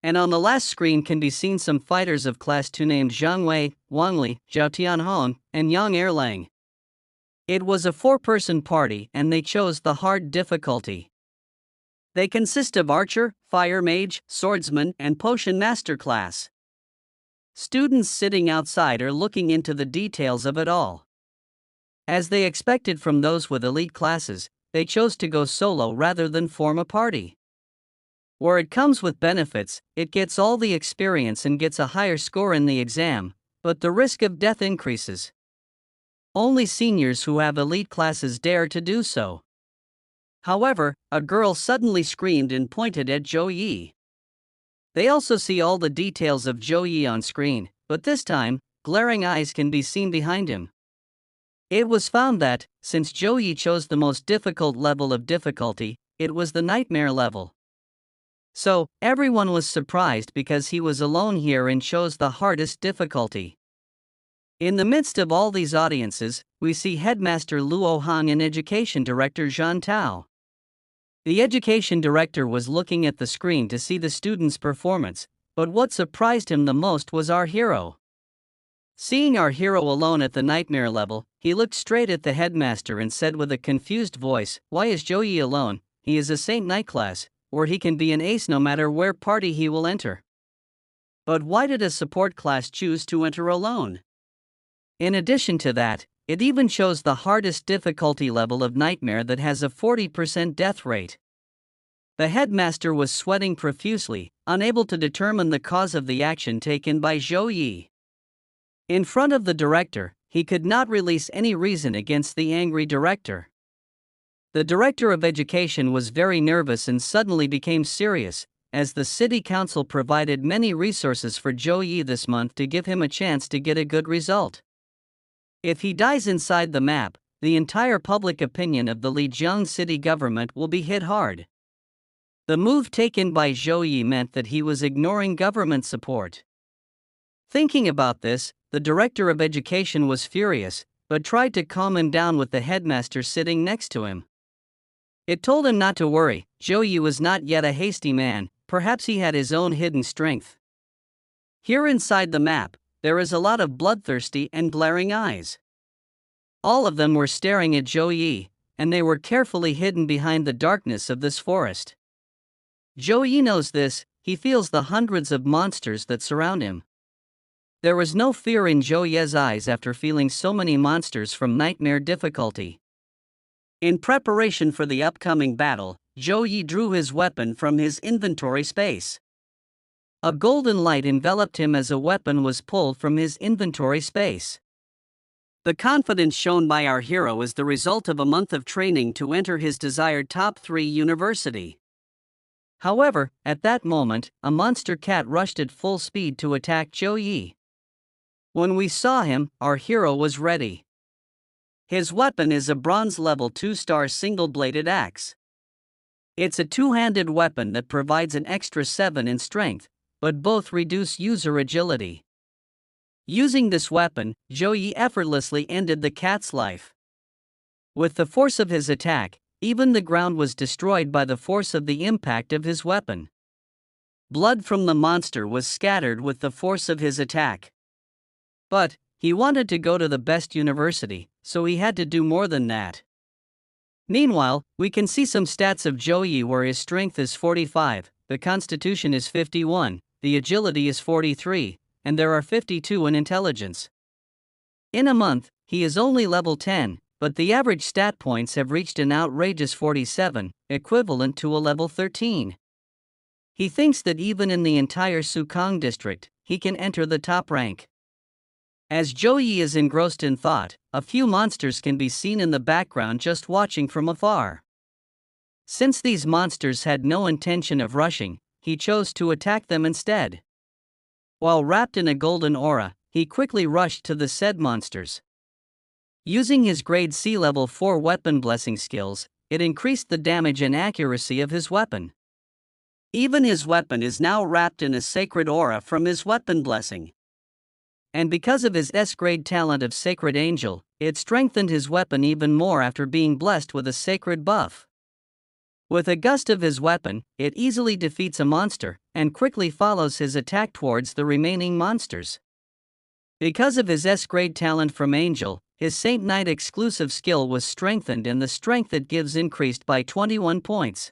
And on the last screen can be seen some fighters of Class 2 named Zhang Wei, Wang Li, Zhao Tianhong, and Yang Erlang. It was a 4-person party and they chose the hard difficulty. They consist of Archer, Fire Mage, Swordsman, and Potion Master class. Students sitting outside are looking into the details of it all. As they expected from those with elite classes, they chose to go solo rather than form a party. Where it comes with benefits, it gets all the experience and gets a higher score in the exam, but the risk of death increases. Only seniors who have elite classes dare to do so. However, a girl suddenly screamed and pointed at Zhou Yi. They also see all the details of Zhou Yi on screen, but this time, glaring eyes can be seen behind him. It was found that, since Zhou Yi chose the most difficult level of difficulty, it was the Nightmare level. So, everyone was surprised because he was alone here and chose the hardest difficulty. In the midst of all these audiences, we see Headmaster Luo Hong and Education Director Zhan Tao. The Education Director was looking at the screen to see the students' performance, but what surprised him the most was our hero. Seeing our hero alone at the nightmare level, he looked straight at the headmaster and said with a confused voice, "Why is Joey alone? He is a Saint Night class, where he can be an ace no matter where party he will enter. But why did a support class choose to enter alone? In addition to that, it even shows the hardest difficulty level of Nightmare that has a 40% death rate." The headmaster was sweating profusely, unable to determine the cause of the action taken by Zhou Yi. In front of the director, he could not release any reason against the angry director. The director of education was very nervous and suddenly became serious, as the city council provided many resources for Zhou Yi this month to give him a chance to get a good result. If he dies inside the map, the entire public opinion of the Lijiang city government will be hit hard. The move taken by Zhou Yi meant that he was ignoring government support. Thinking about this, the director of education was furious, but tried to calm him down with the headmaster sitting next to him. It told him not to worry, Zhou Yi was not yet a hasty man, perhaps he had his own hidden strength. Here inside the map, there is a lot of bloodthirsty and glaring eyes. All of them were staring at Zhou Yi, and they were carefully hidden behind the darkness of this forest. Zhou Yi knows this, he feels the hundreds of monsters that surround him. There was no fear in Zhou Yi's eyes after feeling so many monsters from nightmare difficulty. In preparation for the upcoming battle, Zhou Yi drew his weapon from his inventory space. A golden light enveloped him as a weapon was pulled from his inventory space. The confidence shown by our hero is the result of a month of training to enter his desired top 3 university. However, at that moment, a monster cat rushed at full speed to attack Zhou Yi. When we saw him, our hero was ready. His weapon is a bronze level 2-star single-bladed axe. It's a two-handed weapon that provides an extra 7 in strength, but both reduce user agility. Using this weapon, Zhou Yi effortlessly ended the cat's life. With the force of his attack, even the ground was destroyed by the force of the impact of his weapon. Blood from the monster was scattered with the force of his attack. But he wanted to go to the best university, so he had to do more than that. Meanwhile, we can see some stats of Zhou Yi where his strength is 45, the constitution is 51, the agility is 43, and there are 52 in intelligence. In a month, he is only level 10, but the average stat points have reached an outrageous 47, equivalent to a level 13. He thinks that even in the entire Sukang district, he can enter the top rank. As Zhou Yi is engrossed in thought, a few monsters can be seen in the background just watching from afar. Since these monsters had no intention of rushing, he chose to attack them instead. While wrapped in a golden aura, he quickly rushed to the said monsters. Using his grade C level 4 weapon blessing skills, it increased the damage and accuracy of his weapon. Even his weapon is now wrapped in a sacred aura from his weapon blessing. And because of his S-grade talent of Sacred Angel, it strengthened his weapon even more after being blessed with a sacred buff. With a gust of his weapon, it easily defeats a monster, and quickly follows his attack towards the remaining monsters. Because of his S-grade talent from Angel, his Saint Knight exclusive skill was strengthened and the strength it gives increased by 21 points.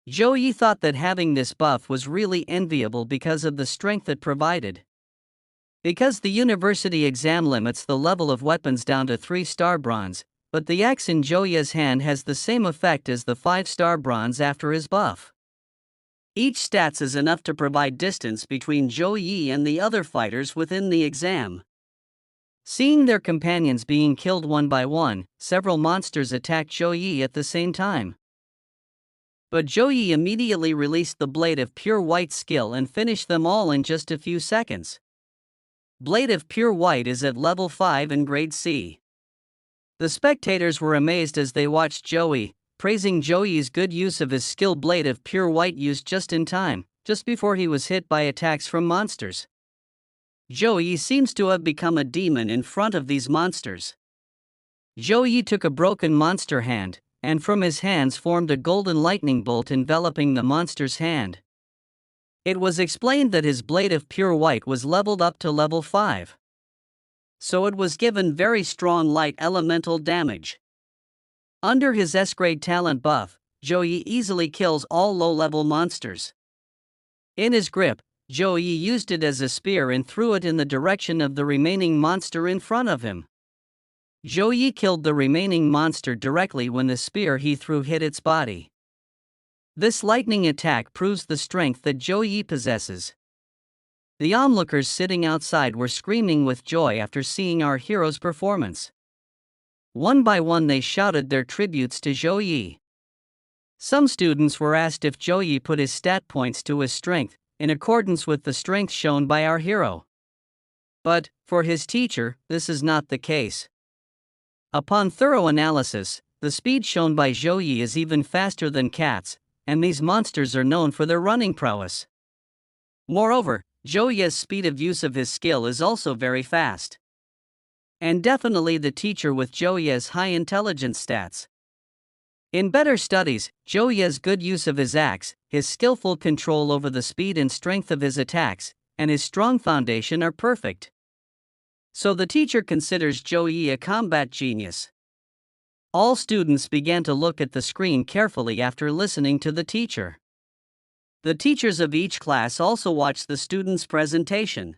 Zhou Yi thought that having this buff was really enviable because of the strength it provided. Because the university exam limits the level of weapons down to 3-star bronze, but the axe in Zhou Yi's hand has the same effect as the 5-star bronze after his buff. Each stats is enough to provide distance between Zhou Yi and the other fighters within the exam. Seeing their companions being killed one by one, several monsters attacked Zhou Yi at the same time. But Zhou Yi immediately released the Blade of Pure White skill and finished them all in just a few seconds. Blade of Pure White is at level 5 in grade C. The spectators were amazed as they watched Zhou Yi, praising Zhou Yi's good use of his skill Blade of Pure White used just in time, just before he was hit by attacks from monsters. Zhou Yi seems to have become a demon in front of these monsters. Zhou Yi took a broken monster hand, and from his hands formed a golden lightning bolt enveloping the monster's hand. It was explained that his Blade of Pure White was leveled up to level 5. so it was given very strong light elemental damage. Under his S-grade talent buff, Joey easily kills all low-level monsters. In his grip, Joey used it as a spear and threw it in the direction of the remaining monster in front of him. Joey killed the remaining monster directly when the spear he threw hit its body. This lightning attack proves the strength that Joey possesses. The onlookers sitting outside were screaming with joy after seeing our hero's performance. One by one they shouted their tributes to Joey. Some students were asked if Joey put his stat points to his strength, in accordance with the strength shown by our hero. But, for his teacher, this is not the case. Upon thorough analysis, the speed shown by Joey is even faster than Cat's, and these monsters are known for their running prowess. Moreover, Joey's speed of use of his skill is also very fast. And definitely the teacher with Joey's high intelligence stats. In better studies, Joey's good use of his axe, his skillful control over the speed and strength of his attacks, and his strong foundation are perfect. So the teacher considers Joey a combat genius. All students began to look at the screen carefully after listening to the teacher. The teachers of each class also watched the student's presentation.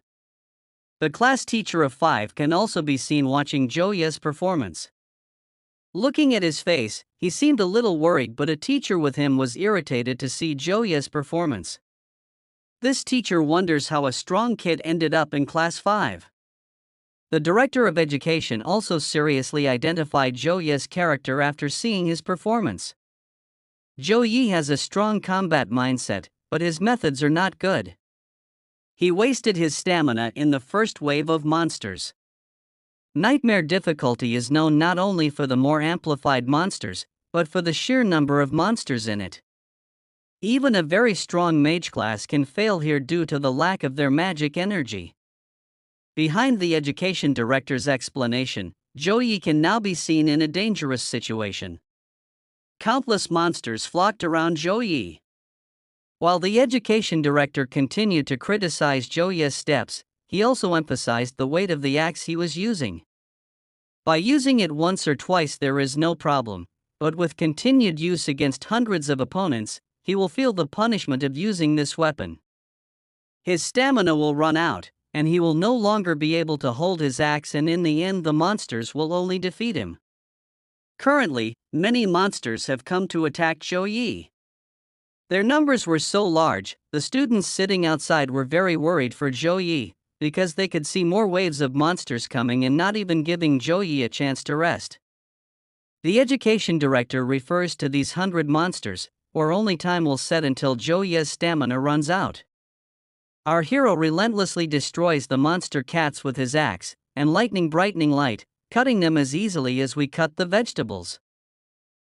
The class teacher of 5 can also be seen watching Joey's performance. Looking at his face, he seemed a little worried, but a teacher with him was irritated to see Joey's performance. This teacher wonders how a strong kid ended up in class 5. The director of education also seriously identified Joey's character after seeing his performance. Joey has a strong combat mindset, but his methods are not good. He wasted his stamina in the first wave of monsters. Nightmare difficulty is known not only for the more amplified monsters, but for the sheer number of monsters in it. Even a very strong mage class can fail here due to the lack of their magic energy. Behind the education director's explanation, Joey can now be seen in a dangerous situation. Countless monsters flocked around Joey. While the education director continued to criticize Joey's steps, he also emphasized the weight of the axe he was using. By using it once or twice there is no problem, but with continued use against hundreds of opponents, he will feel the punishment of using this weapon. His stamina will run out, and he will no longer be able to hold his axe, and in the end the monsters will only defeat him. Currently, many monsters have come to attack Joey. Their numbers were so large, the students sitting outside were very worried for Joey, because they could see more waves of monsters coming and not even giving Joey a chance to rest. The education director refers to these 100 monsters, or only time will set until Joey's stamina runs out. Our hero relentlessly destroys the monster cats with his axe, and lightning brightening light, cutting them as easily as we cut the vegetables.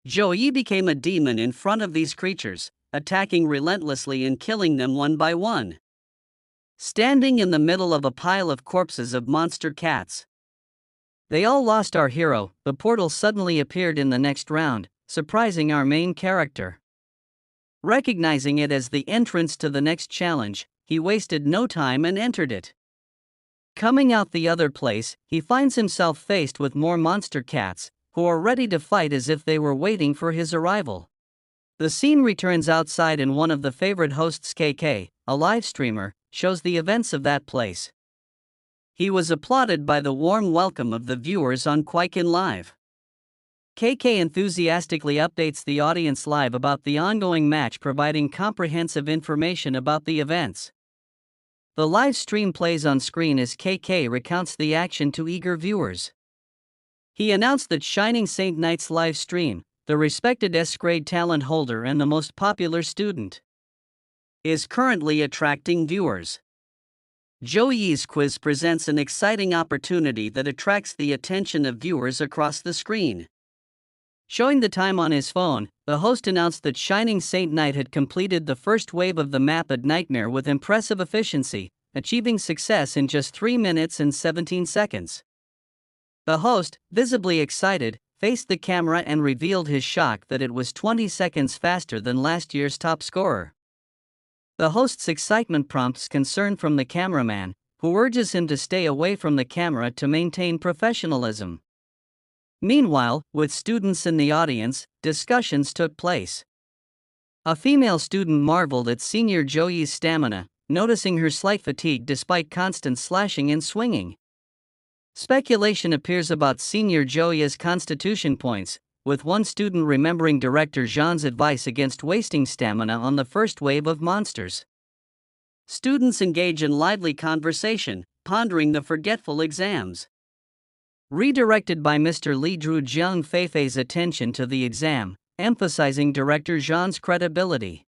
Joey became a demon in front of these creatures, attacking relentlessly and killing them one by one. Standing in the middle of a pile of corpses of monster cats. They all lost our hero. The portal suddenly appeared in the next round, surprising our main character. Recognizing it as the entrance to the next challenge, he wasted no time and entered it. Coming out the other place, he finds himself faced with more monster cats, who are ready to fight as if they were waiting for his arrival. The scene returns outside, and one of the favorite hosts, KK, a live streamer, shows the events of that place. He was applauded by the warm welcome of the viewers on Quiken Live. KK enthusiastically updates the audience live about the ongoing match, providing comprehensive information about the events. The live stream plays on screen as KK recounts the action to eager viewers. He announced that Shining Saint Knight's live stream, the respected S-grade talent holder and the most popular student, is currently attracting viewers. Joey's quiz presents an exciting opportunity that attracts the attention of viewers across the screen. Showing the time on his phone, the host announced that Shining Saint Knight had completed the first wave of the map at Nightmare with impressive efficiency, achieving success in just 3 minutes and 17 seconds. The host, visibly excited, faced the camera and revealed his shock that it was 20 seconds faster than last year's top scorer. The host's excitement prompts concern from the cameraman, who urges him to stay away from the camera to maintain professionalism. Meanwhile, with students in the audience, discussions took place. A female student marveled at senior Jo-yee's stamina, noticing her slight fatigue despite constant slashing and swinging. Speculation appears about senior Jo-yee's constitution points, with one student remembering director Jean's advice against wasting stamina on the first wave of monsters. Students engage in lively conversation, pondering the forgetful exams. Redirected by Mr. Lee drew Jiang Feifei's attention to the exam, emphasizing director Jean's credibility.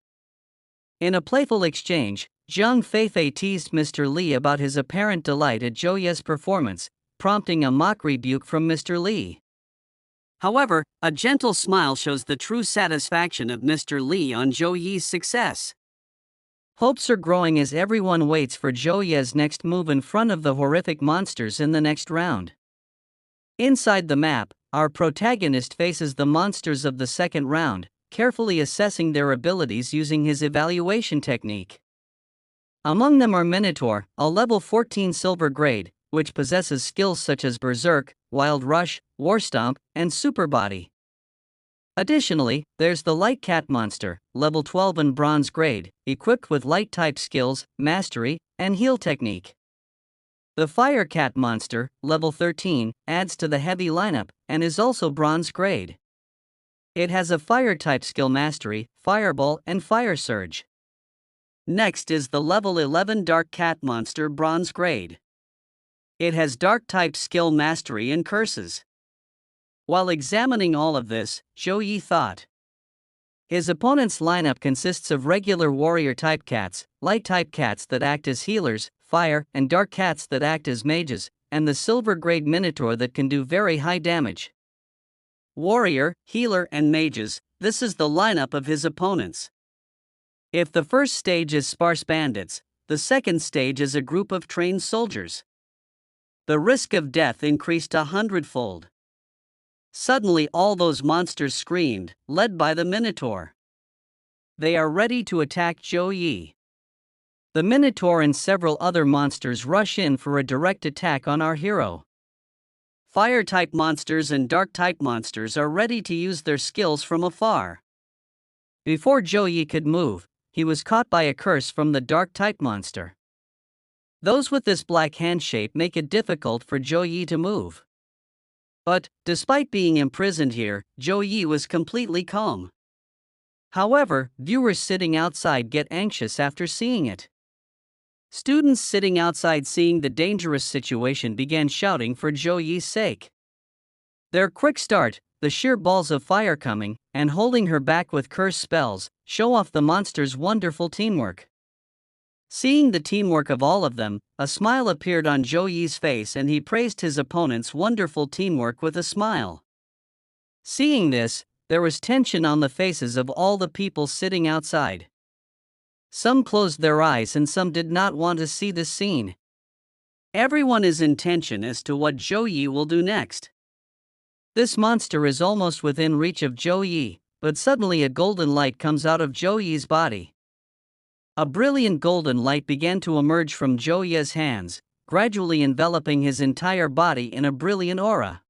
In a playful exchange, Jiang Feifei teased Mr. Lee about his apparent delight at Jo-yee's performance, prompting a mock rebuke from Mr. Lee. However, a gentle smile shows the true satisfaction of Mr. Lee on Jo-yee's success. Hopes are growing as everyone waits for Jo-yee's next move in front of the horrific monsters in the next round. Inside the map, our protagonist faces the monsters of the second round, carefully assessing their abilities using his evaluation technique. Among them are Minotaur, a level 14 silver grade, which possesses skills such as Berserk, Wild Rush, War Stomp, and Super Body. Additionally, there's the Light Cat monster, level 12 and bronze grade, equipped with light-type skills, Mastery, and Heal technique. The Fire Cat monster, level 13, adds to the heavy lineup, and is also bronze grade. It has a Fire-type skill Mastery, Fireball, and Fire Surge. Next is the level 11 Dark Cat monster, bronze grade. It has Dark-type skill Mastery and Curses. While examining all of this, Jo-yee thought. His opponent's lineup consists of regular warrior-type cats, light-type cats that act as healers, fire and dark cats that act as mages, and the silver-grade Minotaur that can do very high damage. Warrior, healer, and mages, this is the lineup of his opponents. If the first stage is sparse bandits, the second stage is a group of trained soldiers. The risk of death increased 100-fold. Suddenly all those monsters screamed, led by the Minotaur. They are ready to attack Jo-yee. The Minotaur and several other monsters rush in for a direct attack on our hero. Fire-type monsters and Dark-type monsters are ready to use their skills from afar. Before Jo-yee could move, he was caught by a curse from the Dark-type monster. Those with this black hand shape make it difficult for Jo-yee to move. But, despite being imprisoned here, Jo-yee was completely calm. However, viewers sitting outside get anxious after seeing it. Students sitting outside seeing the dangerous situation began shouting for Jo-yee's sake. Their quick start, the sheer balls of fire coming, and holding her back with curse spells, show off the monster's wonderful teamwork. Seeing the teamwork of all of them, a smile appeared on Jo-yee's face and he praised his opponent's wonderful teamwork with a smile. Seeing this, there was tension on the faces of all the people sitting outside. Some closed their eyes and some did not want to see this scene. Everyone is in tension as to what Jo-yee will do next. This monster is almost within reach of Jo-yee, but suddenly a golden light comes out of Jo-yee's body. A brilliant golden light began to emerge from Jo-yee's hands, gradually enveloping his entire body in a brilliant aura.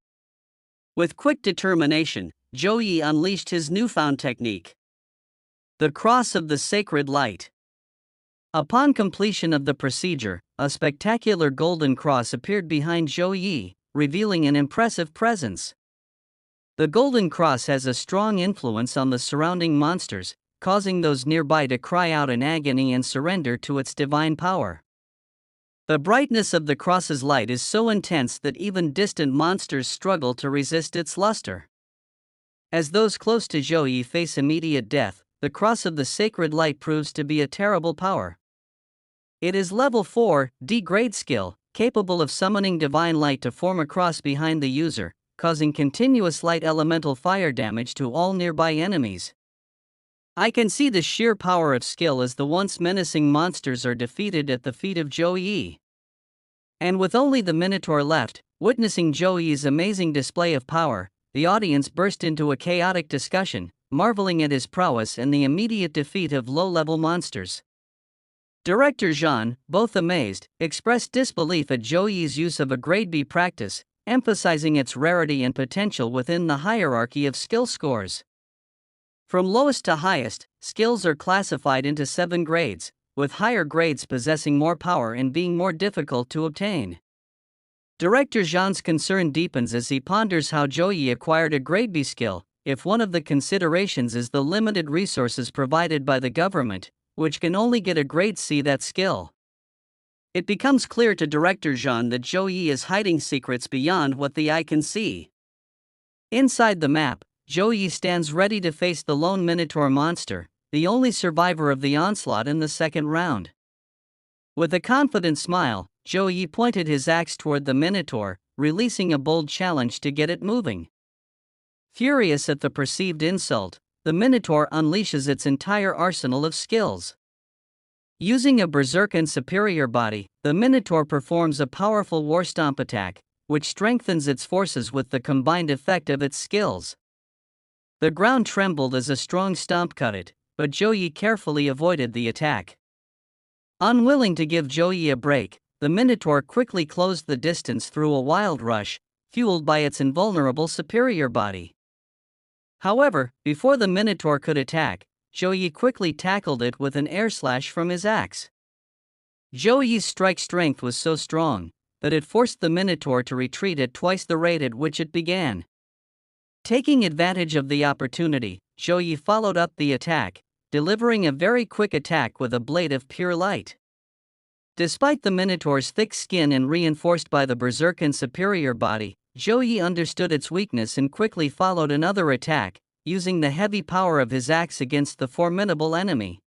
With quick determination, Jo-yee unleashed his newfound technique. The Cross of the Sacred Light. Upon completion of the procedure, a spectacular golden cross appeared behind Jo-yee, revealing an impressive presence. The golden cross has a strong influence on the surrounding monsters, causing those nearby to cry out in agony and surrender to its divine power. The brightness of the cross's light is so intense that even distant monsters struggle to resist its luster. As those close to Jo-yee face immediate death, the Cross of the Sacred Light proves to be a terrible power. It is level 4, D-grade skill, capable of summoning divine light to form a cross behind the user, causing continuous light elemental fire damage to all nearby enemies. I can see the sheer power of skill as the once menacing monsters are defeated at the feet of Jo-yee. And with only the Minotaur left, witnessing Jo-yee's amazing display of power, the audience burst into a chaotic discussion, marveling at his prowess and the immediate defeat of low-level monsters. Director Jean, both amazed, expressed disbelief at Zhou Yi's use of a grade B practice, emphasizing its rarity and potential within the hierarchy of skill scores. From lowest to highest, skills are classified into 7 grades, with higher grades possessing more power and being more difficult to obtain. Director Jean's concern deepens as he ponders how Zhou Yi acquired a grade B skill, if one of the considerations is the limited resources provided by the government, which can only get a grade C that skill. It becomes clear to Director Jean that Zhou Yi is hiding secrets beyond what the eye can see. Inside the map, Zhou Yi stands ready to face the lone Minotaur monster, the only survivor of the onslaught in the second round. With a confident smile, Zhou Yi pointed his axe toward the Minotaur, releasing a bold challenge to get it moving. Furious at the perceived insult, the Minotaur unleashes its entire arsenal of skills. Using a berserk and superior body, the Minotaur performs a powerful war stomp attack, which strengthens its forces with the combined effect of its skills. The ground trembled as a strong stomp cut it, but Zhou Yi carefully avoided the attack. Unwilling to give Zhou Yi a break, the Minotaur quickly closed the distance through a wild rush, fueled by its invulnerable superior body. However, before the Minotaur could attack, Zhou Yi quickly tackled it with an air slash from his axe. Zhou Yi's strike strength was so strong that it forced the Minotaur to retreat at twice the rate at which it began. Taking advantage of the opportunity, Zhou Yi followed up the attack, delivering a very quick attack with a blade of pure light. Despite the Minotaur's thick skin and reinforced by the berserk and superior body, Zhou Yi understood its weakness and quickly followed another attack, using the heavy power of his axe against the formidable enemy.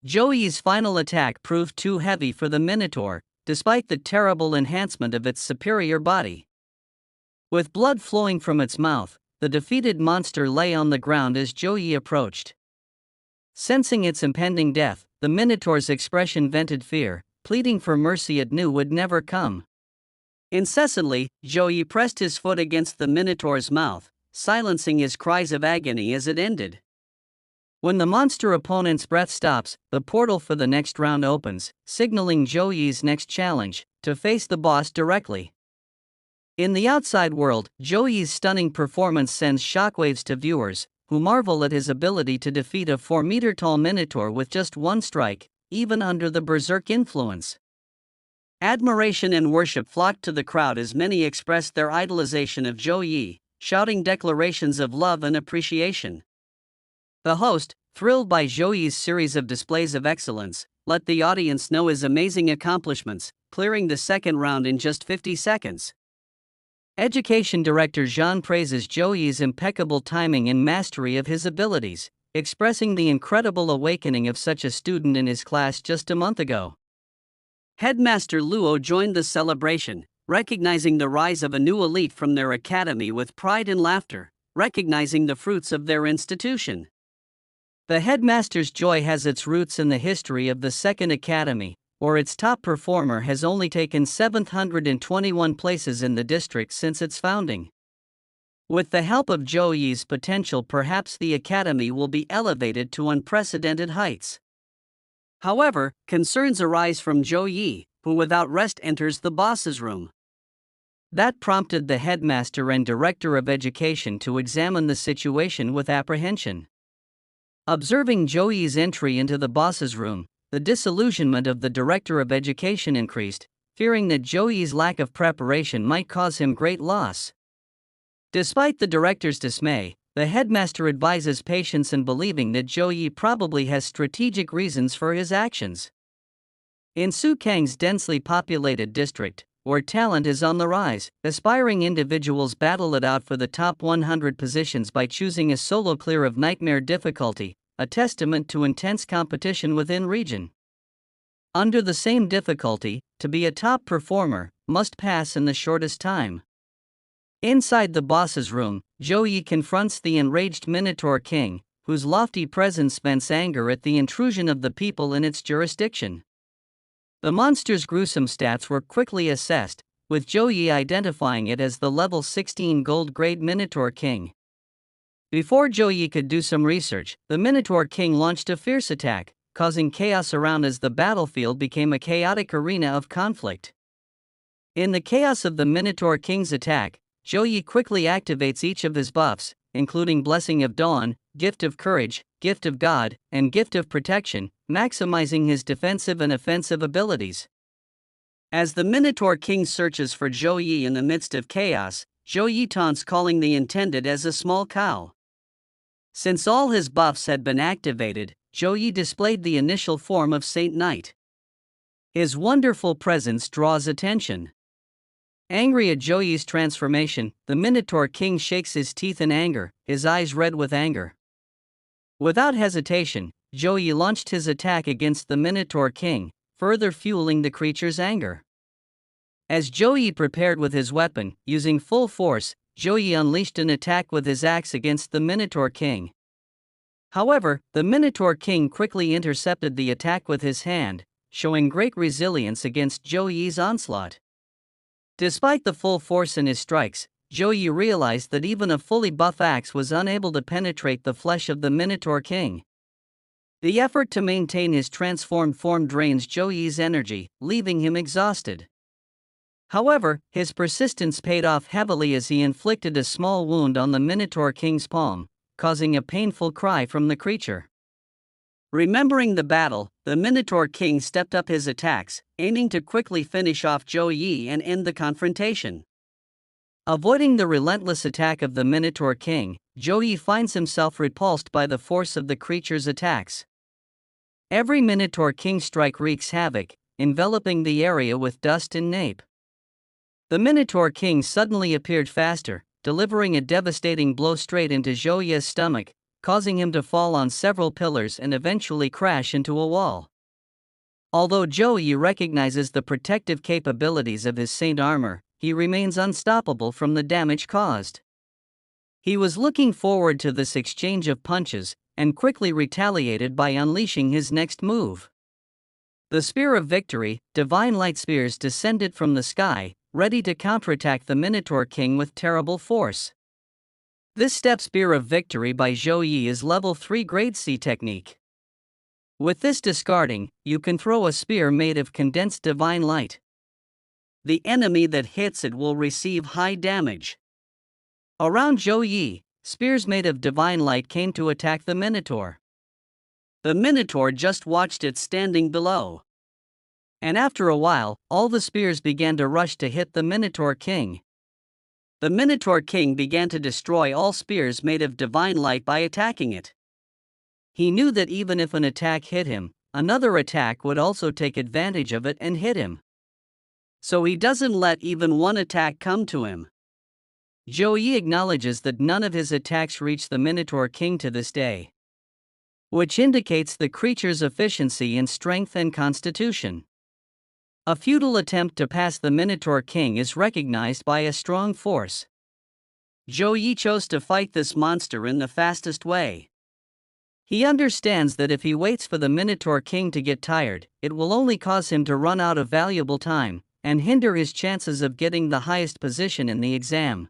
Zhou Yi's final attack proved too heavy for the Minotaur, despite the terrible enhancement of its superior body. With blood flowing from its mouth, the defeated monster lay on the ground as Zhou Yi approached. Sensing its impending death, the Minotaur's expression vented fear, pleading for mercy it knew would never come. Incessantly, Zhou Yi pressed his foot against the Minotaur's mouth, silencing his cries of agony as it ended. When the monster opponent's breath stops, the portal for the next round opens, signaling Zhou Yi's next challenge, to face the boss directly. In the outside world, Zhou Yi's stunning performance sends shockwaves to viewers, who marvel at his ability to defeat a 4-meter-tall Minotaur with just one strike, even under the berserk influence. Admiration and worship flocked to the crowd as many expressed their idolization of Zhou Yi, shouting declarations of love and appreciation. The host, thrilled by Zhou Yi's series of displays of excellence, let the audience know his amazing accomplishments, clearing the second round in just 50 seconds. Education Director Jean praises Zhou Yi's impeccable timing and mastery of his abilities, expressing the incredible awakening of such a student in his class just a month ago. Headmaster Luo joined the celebration, recognizing the rise of a new elite from their academy with pride and laughter, recognizing the fruits of their institution. The headmaster's joy has its roots in the history of the Second Academy, where its top performer has only taken 721 places in the district since its founding. With the help of Zhou Yi's potential, perhaps the academy will be elevated to unprecedented heights. However, concerns arise from Zhou Yi, who without rest enters the boss's room. That prompted the headmaster and director of education to examine the situation with apprehension. Observing Zhou Yi's entry into the boss's room, the disillusionment of the director of education increased, fearing that Zhou Yi's lack of preparation might cause him great loss. Despite the director's dismay, the headmaster advises patience and believing that Zhou Yi probably has strategic reasons for his actions. In Sukang's densely populated district, where talent is on the rise, aspiring individuals battle it out for the top 100 positions by choosing a solo clear of nightmare difficulty, a testament to intense competition within region. Under the same difficulty, to be a top performer, must pass in the shortest time. Inside the boss's room, Zhou Yi confronts the enraged Minotaur King, whose lofty presence vents anger at the intrusion of the people in its jurisdiction. The monster's gruesome stats were quickly assessed, with Zhou Yi identifying it as the level 16 gold grade Minotaur King. Before Zhou Yi could do some research, the Minotaur King launched a fierce attack, causing chaos around as the battlefield became a chaotic arena of conflict. In the chaos of the Minotaur King's attack, Joyi quickly activates each of his buffs, including Blessing of Dawn, Gift of Courage, Gift of God, and Gift of Protection, maximizing his defensive and offensive abilities. As the Minotaur King searches for Joyi in the midst of chaos, Joyi taunts, calling the intended as a small cow. Since all his buffs had been activated, Joyi displayed the initial form of Saint Knight. His wonderful presence draws attention. Angry at Joyi's transformation, the Minotaur King shakes his teeth in anger, his eyes red with anger. Without hesitation, Joyi launched his attack against the Minotaur King, further fueling the creature's anger. As Joyi prepared with his weapon, using full force, Joyi unleashed an attack with his axe against the Minotaur King. However, the Minotaur King quickly intercepted the attack with his hand, showing great resilience against Joyi's onslaught. Despite the full force in his strikes, Joyi realized that even a fully buff axe was unable to penetrate the flesh of the Minotaur King. The effort to maintain his transformed form drains Joyi's energy, leaving him exhausted. However, his persistence paid off heavily as he inflicted a small wound on the Minotaur King's palm, causing a painful cry from the creature. Remembering the battle, the Minotaur King stepped up his attacks, aiming to quickly finish off Joyi and end the confrontation. Avoiding the relentless attack of the Minotaur King, Joyi finds himself repulsed by the force of the creature's attacks. Every Minotaur King strike wreaks havoc, enveloping the area with dust and nape. The Minotaur King suddenly appeared faster, delivering a devastating blow straight into Joyi's stomach, causing him to fall on several pillars and eventually crash into a wall. Although Joyi recognizes the protective capabilities of his Saint armor, he remains unstoppable from the damage caused. He was looking forward to this exchange of punches, and quickly retaliated by unleashing his next move. The Spear of Victory, Divine Light Spears descended from the sky, ready to counterattack the Minotaur King with terrible force. This step Spear of Victory by Joyi is level 3 grade C technique. With this discarding, you can throw a spear made of condensed divine light. The enemy that hits it will receive high damage. Around Joyi, spears made of divine light came to attack the Minotaur. The Minotaur just watched it standing below. And after a while, all the spears began to rush to hit the Minotaur King. The Minotaur King began to destroy all spears made of divine light by attacking it. He knew that even if an attack hit him, another attack would also take advantage of it and hit him. So he doesn't let even one attack come to him. Joyi acknowledges that none of his attacks reach the Minotaur King to this day, which indicates the creature's efficiency in strength and constitution. A futile attempt to pass the Minotaur King is recognized by a strong force. Joyi chose to fight this monster in the fastest way. He understands that if he waits for the Minotaur King to get tired, it will only cause him to run out of valuable time, and hinder his chances of getting the highest position in the exam.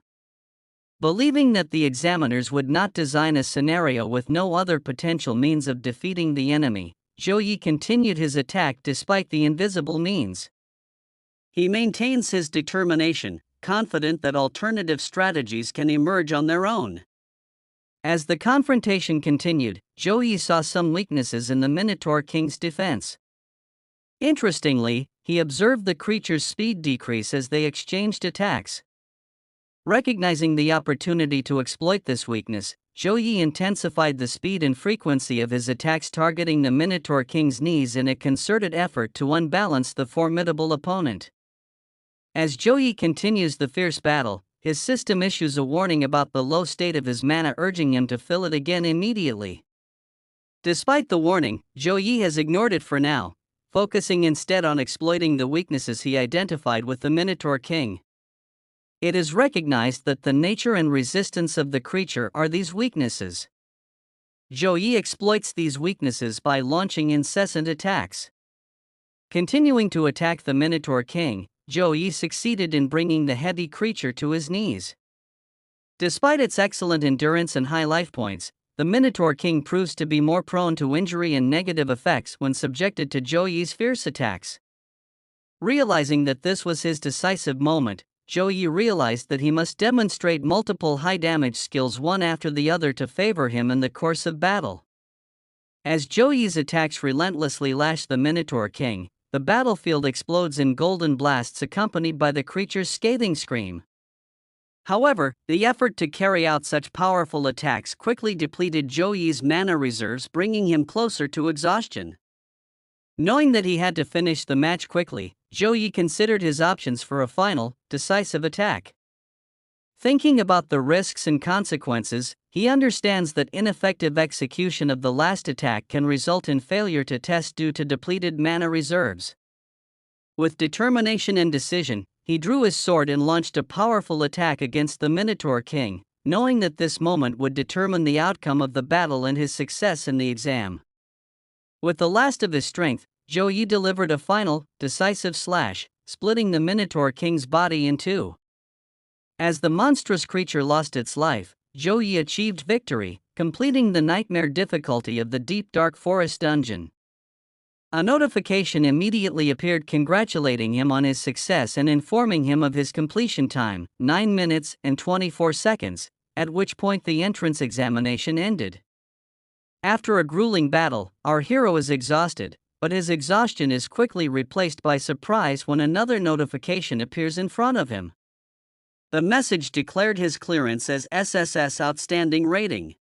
Believing that the examiners would not design a scenario with no other potential means of defeating the enemy, Joyi continued his attack despite the invisible means. He maintains his determination, confident that alternative strategies can emerge on their own. As the confrontation continued, Joyi saw some weaknesses in the Minotaur King's defense. Interestingly, he observed the creature's speed decrease as they exchanged attacks. Recognizing the opportunity to exploit this weakness, Joyi intensified the speed and frequency of his attacks, targeting the Minotaur King's knees in a concerted effort to unbalance the formidable opponent. As Joyi continues the fierce battle, his system issues a warning about the low state of his mana, urging him to fill it again immediately. Despite the warning, Joyi has ignored it for now, focusing instead on exploiting the weaknesses he identified with the Minotaur King. It is recognized that the nature and resistance of the creature are these weaknesses. Joyi exploits these weaknesses by launching incessant attacks. Continuing to attack the Minotaur King, Joyi succeeded in bringing the heavy creature to his knees. Despite its excellent endurance and high life points, the Minotaur King proves to be more prone to injury and negative effects when subjected to Joey's fierce attacks. Realizing that this was his decisive moment, Joey realized that he must demonstrate multiple high-damage skills one after the other to favor him in the course of battle. As Joey's attacks relentlessly lash the Minotaur King, the battlefield explodes in golden blasts accompanied by the creature's scathing scream. However, the effort to carry out such powerful attacks quickly depleted Joey's mana reserves, bringing him closer to exhaustion. Knowing that he had to finish the match quickly, Joey considered his options for a final, decisive attack. Thinking about the risks and consequences, he understands that ineffective execution of the last attack can result in failure to test due to depleted mana reserves. With determination and decision, he drew his sword and launched a powerful attack against the Minotaur King, knowing that this moment would determine the outcome of the battle and his success in the exam. With the last of his strength, Joey delivered a final, decisive slash, splitting the Minotaur King's body in two. As the monstrous creature lost its life, Joey achieved victory, completing the nightmare difficulty of the deep dark forest dungeon. A notification immediately appeared congratulating him on his success and informing him of his completion time, 9 minutes and 24 seconds, at which point the entrance examination ended. After a grueling battle, our hero is exhausted, but his exhaustion is quickly replaced by surprise when another notification appears in front of him. The message declared his clearance as SSS Outstanding Rating.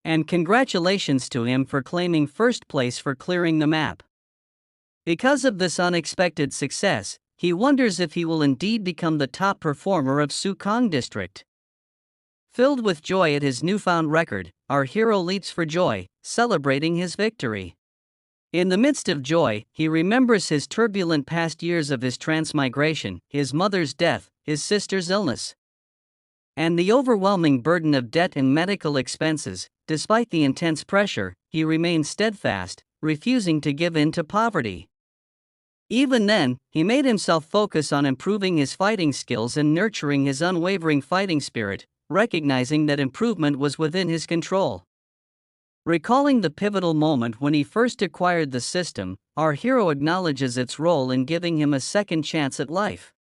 And congratulations to him for claiming first place for clearing the map. Because of this unexpected success, he wonders if he will indeed become the top performer of Sukong District. Filled with joy at his newfound record, our hero leaps for joy, celebrating his victory. In the midst of joy, he remembers his turbulent past years of his transmigration, his mother's death, his sister's illness, and the overwhelming burden of debt and medical expenses. Despite the intense pressure, he remained steadfast, refusing to give in to poverty. Even then, he made himself focus on improving his fighting skills and nurturing his unwavering fighting spirit, recognizing that improvement was within his control. Recalling the pivotal moment when he first acquired the system, our hero acknowledges its role in giving him a second chance at life.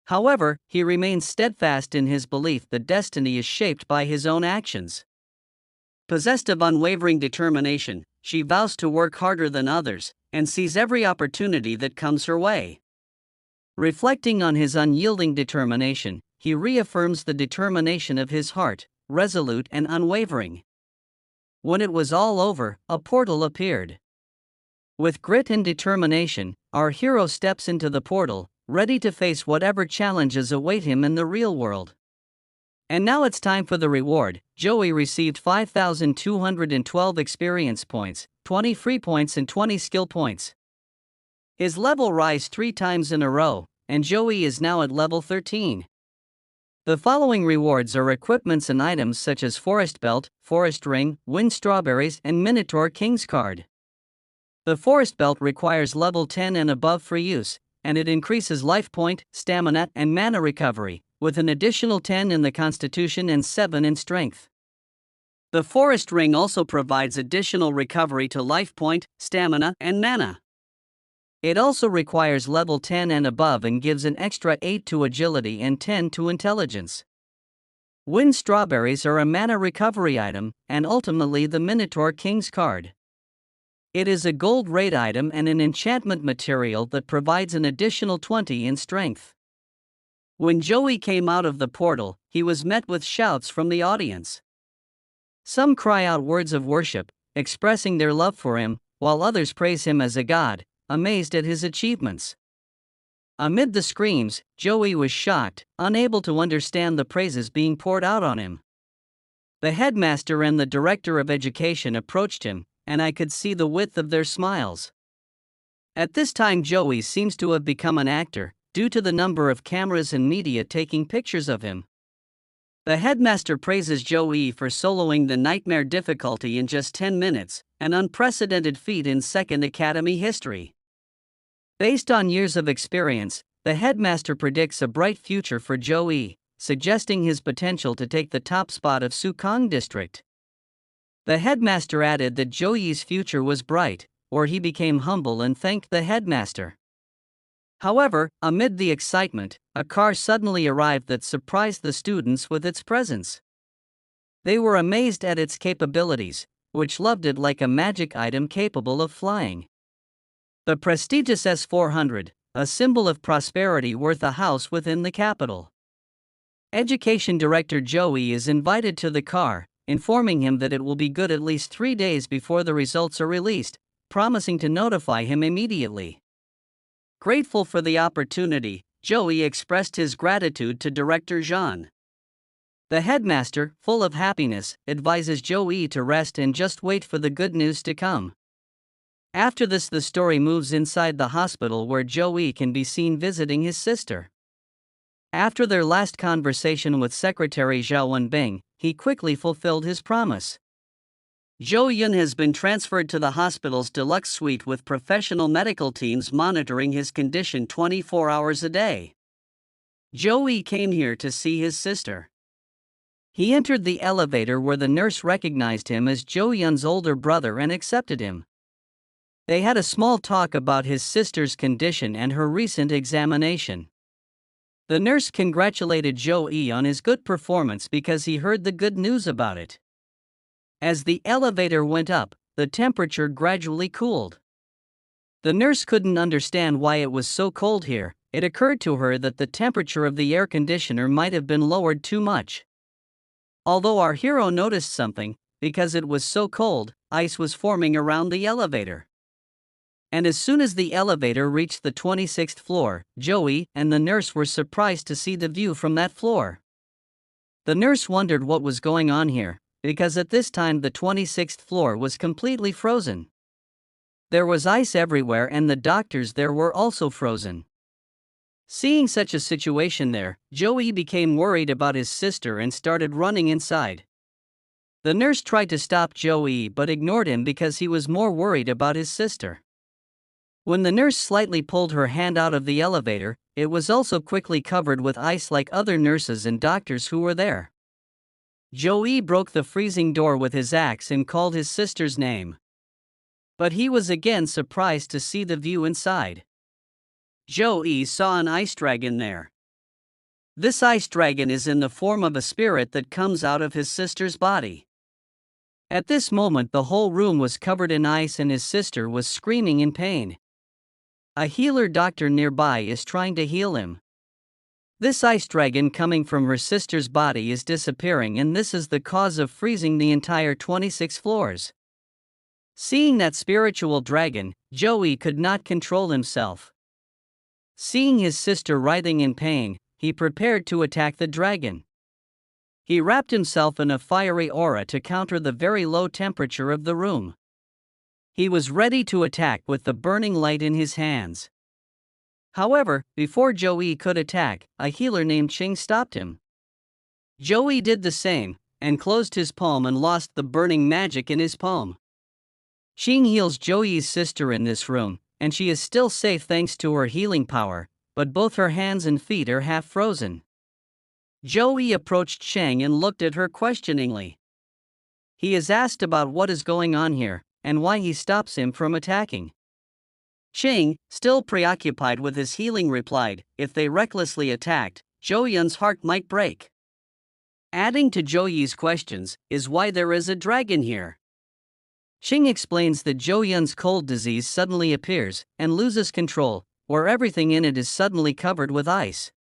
However, he remains steadfast in his belief that destiny is shaped by his own actions. Possessed of unwavering determination, she vows to work harder than others, and sees every opportunity that comes her way. Reflecting on his unyielding determination, he reaffirms the determination of his heart, resolute and unwavering. When it was all over, a portal appeared. With grit and determination, our hero steps into the portal, ready to face whatever challenges await him in the real world. And now it's time for the reward. Joey received 5,212 experience points, 20 free points and 20 skill points. His level rise 3 times in a row, and Joey is now at level 13. The following rewards are equipments and items such as Forest Belt, Forest Ring, Wind Strawberries and Minotaur King's Card. The Forest Belt requires level 10 and above for use, and it increases life point, stamina and mana recovery, with an additional 10 in the Constitution and 7 in Strength. The Forest Ring also provides additional recovery to life point, stamina, and mana. It also requires level 10 and above and gives an extra 8 to Agility and 10 to Intelligence. Wind Strawberries are a mana recovery item, and ultimately the Minotaur King's Card. It is a gold rate item and an enchantment material that provides an additional 20 in Strength. When Joey came out of the portal, he was met with shouts from the audience. Some cry out words of worship, expressing their love for him, while others praise him as a god, amazed at his achievements. Amid the screams, Joey was shocked, unable to understand the praises being poured out on him. The headmaster and the director of education approached him, and I could see the width of their smiles. At this time, Joey seems to have become an actor, due to the number of cameras and media taking pictures of him. The headmaster praises Joey for soloing the nightmare difficulty in just 10 minutes, an unprecedented feat in 2nd Academy history. Based on years of experience, the headmaster predicts a bright future for Joey, suggesting his potential to take the top spot of Sukong District. The headmaster added that Joey's future was bright, or he became humble and thanked the headmaster. However, amid the excitement, a car suddenly arrived that surprised the students with its presence. They were amazed at its capabilities, which loved it like a magic item capable of flying. The prestigious S400, a symbol of prosperity worth a house within the capital. Education Director Joey is invited to the car, informing him that it will be good at least 3 days before the results are released, promising to notify him immediately. Grateful for the opportunity, Joey expressed his gratitude to Director Jean. The headmaster, full of happiness, advises Joey to rest and just wait for the good news to come. After this, the story moves inside the hospital where Joey can be seen visiting his sister. After their last conversation with Secretary Zhao Wenbing, he quickly fulfilled his promise. Jo Yun has been transferred to the hospital's deluxe suite with professional medical teams monitoring his condition 24 hours a day. Joey came here to see his sister. He entered the elevator where the nurse recognized him as Jo Yun's older brother and accepted him. They had a small talk about his sister's condition and her recent examination. The nurse congratulated Joey on his good performance because he heard the good news about it. As the elevator went up, the temperature gradually cooled. The nurse couldn't understand why it was so cold here. It occurred to her that the temperature of the air conditioner might have been lowered too much. Although our hero noticed something, because it was so cold, ice was forming around the elevator. And as soon as the elevator reached the 26th floor, Joey and the nurse were surprised to see the view from that floor. The nurse wondered what was going on here, because at this time the 26th floor was completely frozen. There was ice everywhere and the doctors there were also frozen. Seeing such a situation there, Joey became worried about his sister and started running inside. The nurse tried to stop Joey but ignored him because he was more worried about his sister. When the nurse slightly pulled her hand out of the elevator, it was also quickly covered with ice like other nurses and doctors who were there. Joey broke the freezing door with his axe and called his sister's name. But he was again surprised to see the view inside. Joey saw an ice dragon there. This ice dragon is in the form of a spirit that comes out of his sister's body. At this moment, the whole room was covered in ice and his sister was screaming in pain. A healer doctor nearby is trying to heal him. This ice dragon coming from her sister's body is disappearing, and this is the cause of freezing the entire 26 floors. Seeing that spiritual dragon, Joey could not control himself. Seeing his sister writhing in pain, he prepared to attack the dragon. He wrapped himself in a fiery aura to counter the very low temperature of the room. He was ready to attack with the burning light in his hands. However, before Joey could attack, a healer named Ching stopped him. Joey did the same, and closed his palm and lost the burning magic in his palm. Ching heals Joey's sister in this room, and she is still safe thanks to her healing power, but both her hands and feet are half frozen. Joey approached Cheng and looked at her questioningly. He is asked about what is going on here, and why he stops him from attacking. Cheng, still preoccupied with his healing, replied, "If they recklessly attacked, Joey's heart might break." Adding to Joey's questions, is why there is a dragon here. Cheng explains that Joey's cold disease suddenly appears and loses control, where everything in it is suddenly covered with ice.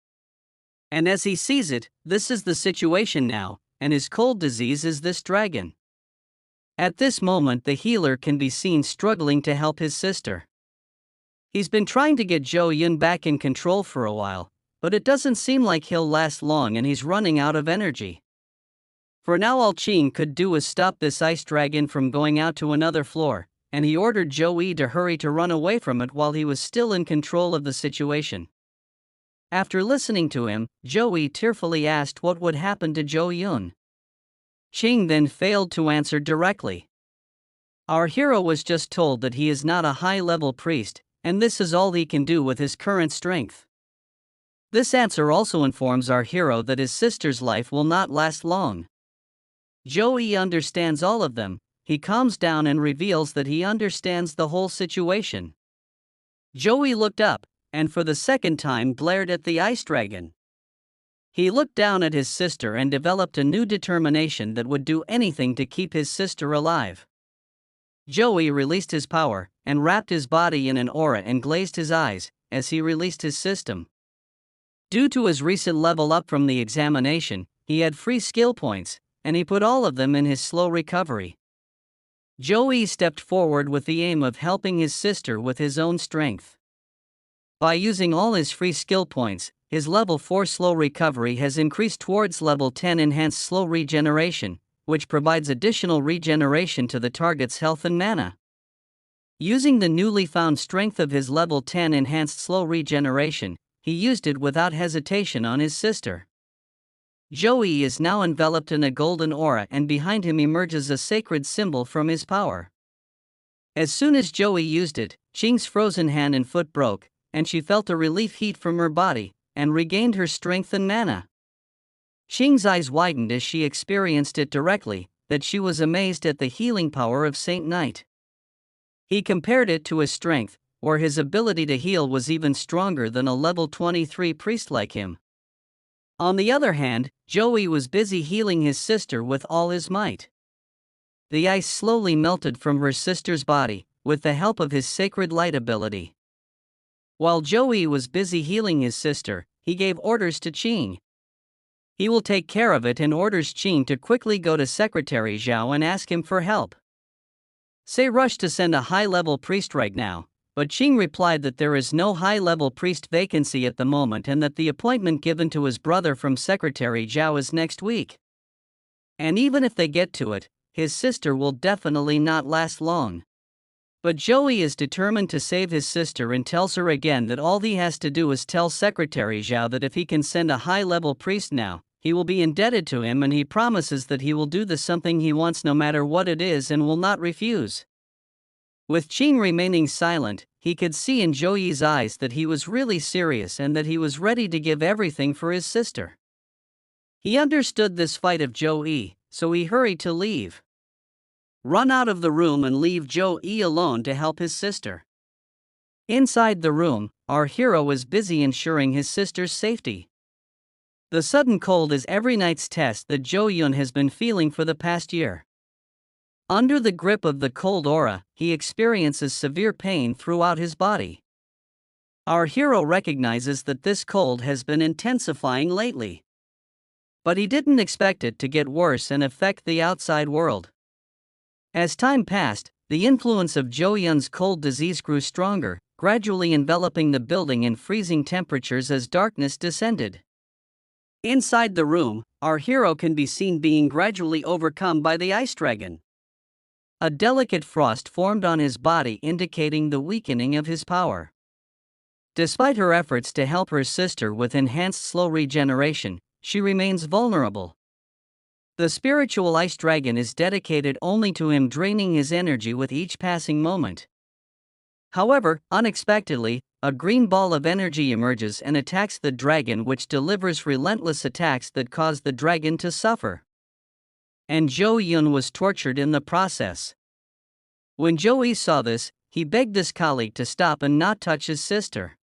And as he sees it, this is the situation now, and his cold disease is this dragon. At this moment, the healer can be seen struggling to help his sister. He's been trying to get Jo Yun back in control for a while, but it doesn't seem like he'll last long and he's running out of energy. For now, all Ching could do was stop this ice dragon from going out to another floor, and he ordered Joey to hurry to run away from it while he was still in control of the situation. After listening to him, Joey tearfully asked what would happen to Jo Yun. Ching then failed to answer directly. Our hero was just told that he is not a high-level priest, and this is all he can do with his current strength. This answer also informs our hero that his sister's life will not last long. Joey understands all of them, he calms down and reveals that he understands the whole situation. Joey looked up, and for the second time glared at the ice dragon. He looked down at his sister and developed a new determination that would do anything to keep his sister alive. Joey released his power, and wrapped his body in an aura and glazed his eyes, as he released his system. Due to his recent level up from the examination, he had free skill points, and he put all of them in his slow recovery. Joey stepped forward with the aim of helping his sister with his own strength. By using all his free skill points, his level 4 slow recovery has increased towards level 10 enhanced slow regeneration, which provides additional regeneration to the target's health and mana. Using the newly found strength of his level 10 enhanced slow regeneration, he used it without hesitation on his sister. Joey is now enveloped in a golden aura, and behind him emerges a sacred symbol from his power. As soon as Joey used it, Qing's frozen hand and foot broke, and she felt a relief heat from her body, and regained her strength and mana. Qing's eyes widened as she experienced it directly, that she was amazed at the healing power of Saint Knight. He compared it to his strength, where his ability to heal was even stronger than a level 23 priest like him. On the other hand, Joey was busy healing his sister with all his might. The ice slowly melted from her sister's body, with the help of his sacred light ability. While Joey was busy healing his sister, he gave orders to Qing. He will take care of it, and orders Qing to quickly go to Secretary Zhao and ask him for help. Say rushed to send a high-level priest right now, but Qing replied that there is no high-level priest vacancy at the moment and that the appointment given to his brother from Secretary Zhao is next week. And even if they get to it, his sister will definitely not last long. But Joey is determined to save his sister and tells her again that all he has to do is tell Secretary Zhao that if he can send a high-level priest now, he will be indebted to him, and he promises that he will do the something he wants no matter what it is and will not refuse. With Qing remaining silent, he could see in Joey's eyes that he was really serious and that he was ready to give everything for his sister. He understood this fight of Joey, so he hurried to leave. Run out of the room and leave Joey alone to help his sister. Inside the room, our hero is busy ensuring his sister's safety. The sudden cold is every night's test that Jo-Yun has been feeling for the past year. Under the grip of the cold aura, he experiences severe pain throughout his body. Our hero recognizes that this cold has been intensifying lately. But he didn't expect it to get worse and affect the outside world. As time passed, the influence of Jo-Yun's cold disease grew stronger, gradually enveloping the building in freezing temperatures as darkness descended. Inside the room, our hero can be seen being gradually overcome by the ice dragon. A delicate frost formed on his body, indicating the weakening of his power. Despite her efforts to help her sister with enhanced slow regeneration, she remains vulnerable. The spiritual ice dragon is dedicated only to him, draining his energy with each passing moment. However, unexpectedly, a green ball of energy emerges and attacks the dragon, which delivers relentless attacks that cause the dragon to suffer. And Jo-Yun was tortured in the process. When Joey saw this, he begged his colleague to stop and not touch his sister.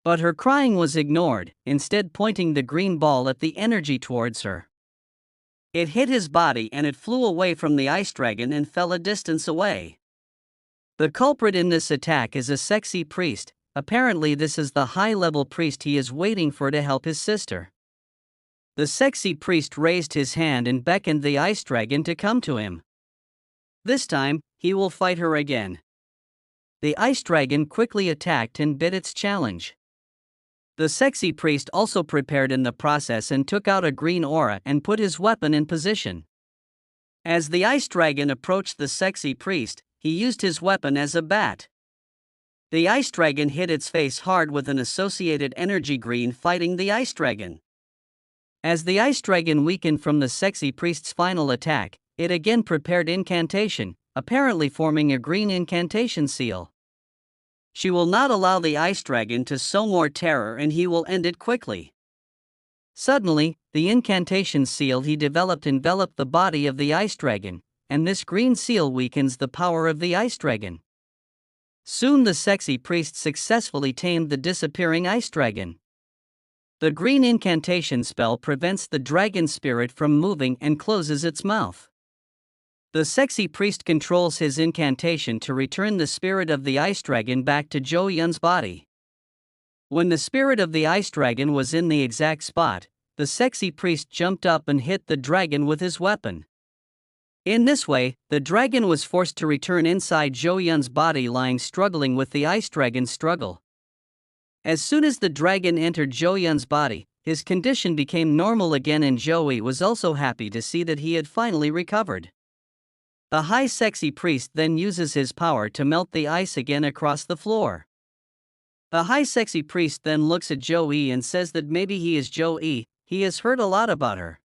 But her crying was ignored, instead pointing the green ball at the energy towards her. It hit his body and it flew away from the ice dragon and fell a distance away. The culprit in this attack is a sexy priest. Apparently this is the high-level priest he is waiting for to help his sister. The sexy priest raised his hand and beckoned the ice dragon to come to him. This time, he will fight her again. The ice dragon quickly attacked and bit its challenge. The sexy priest also prepared in the process and took out a green aura and put his weapon in position. As the ice dragon approached the sexy priest, he used his weapon as a bat. The ice dragon hit its face hard with an associated energy green, fighting the ice dragon. As the ice dragon weakened from the sexy priest's final attack, it again prepared incantation, apparently forming a green incantation seal. She will not allow the ice dragon to sow more terror and he will end it quickly. Suddenly, the incantation seal he developed enveloped the body of the ice dragon, and this green seal weakens the power of the ice dragon. Soon the sexy priest successfully tamed the disappearing ice dragon. The green incantation spell prevents the dragon spirit from moving and closes its mouth. The sexy priest controls his incantation to return the spirit of the ice dragon back to Jo Yun's body. When the spirit of the ice dragon was in the exact spot, the sexy priest jumped up and hit the dragon with his weapon. In this way, the dragon was forced to return inside Jo Yun's body, lying struggling with the ice dragon's struggle. As soon as the dragon entered Jo Yun's body, his condition became normal again, and Joey was also happy to see that he had finally recovered. The high sexy priest then uses his power to melt the ice again across the floor. The high sexy priest then looks at Joey and says that maybe he is Joey, he has heard a lot about her.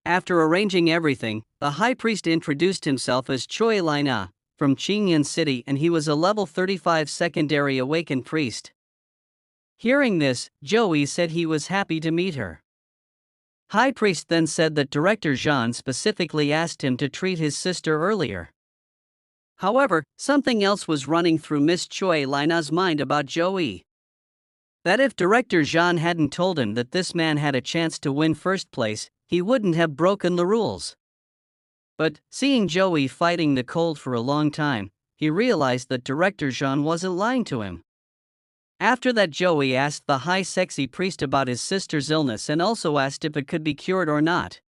After arranging everything, the high priest introduced himself as Choi Lina, from Qingyun City, and he was a level 35 secondary awakened priest. Hearing this, Joey said he was happy to meet her. High priest then said that Director Zhan specifically asked him to treat his sister earlier. However, something else was running through Miss Choi Lina's mind about Joey. That if Director Zhan hadn't told him that this man had a chance to win first place, he wouldn't have broken the rules. But, seeing Joey fighting the cold for a long time, he realized that Director Zhan wasn't lying to him. After that, Joey asked the high sexy priest about his sister's illness and also asked if it could be cured or not.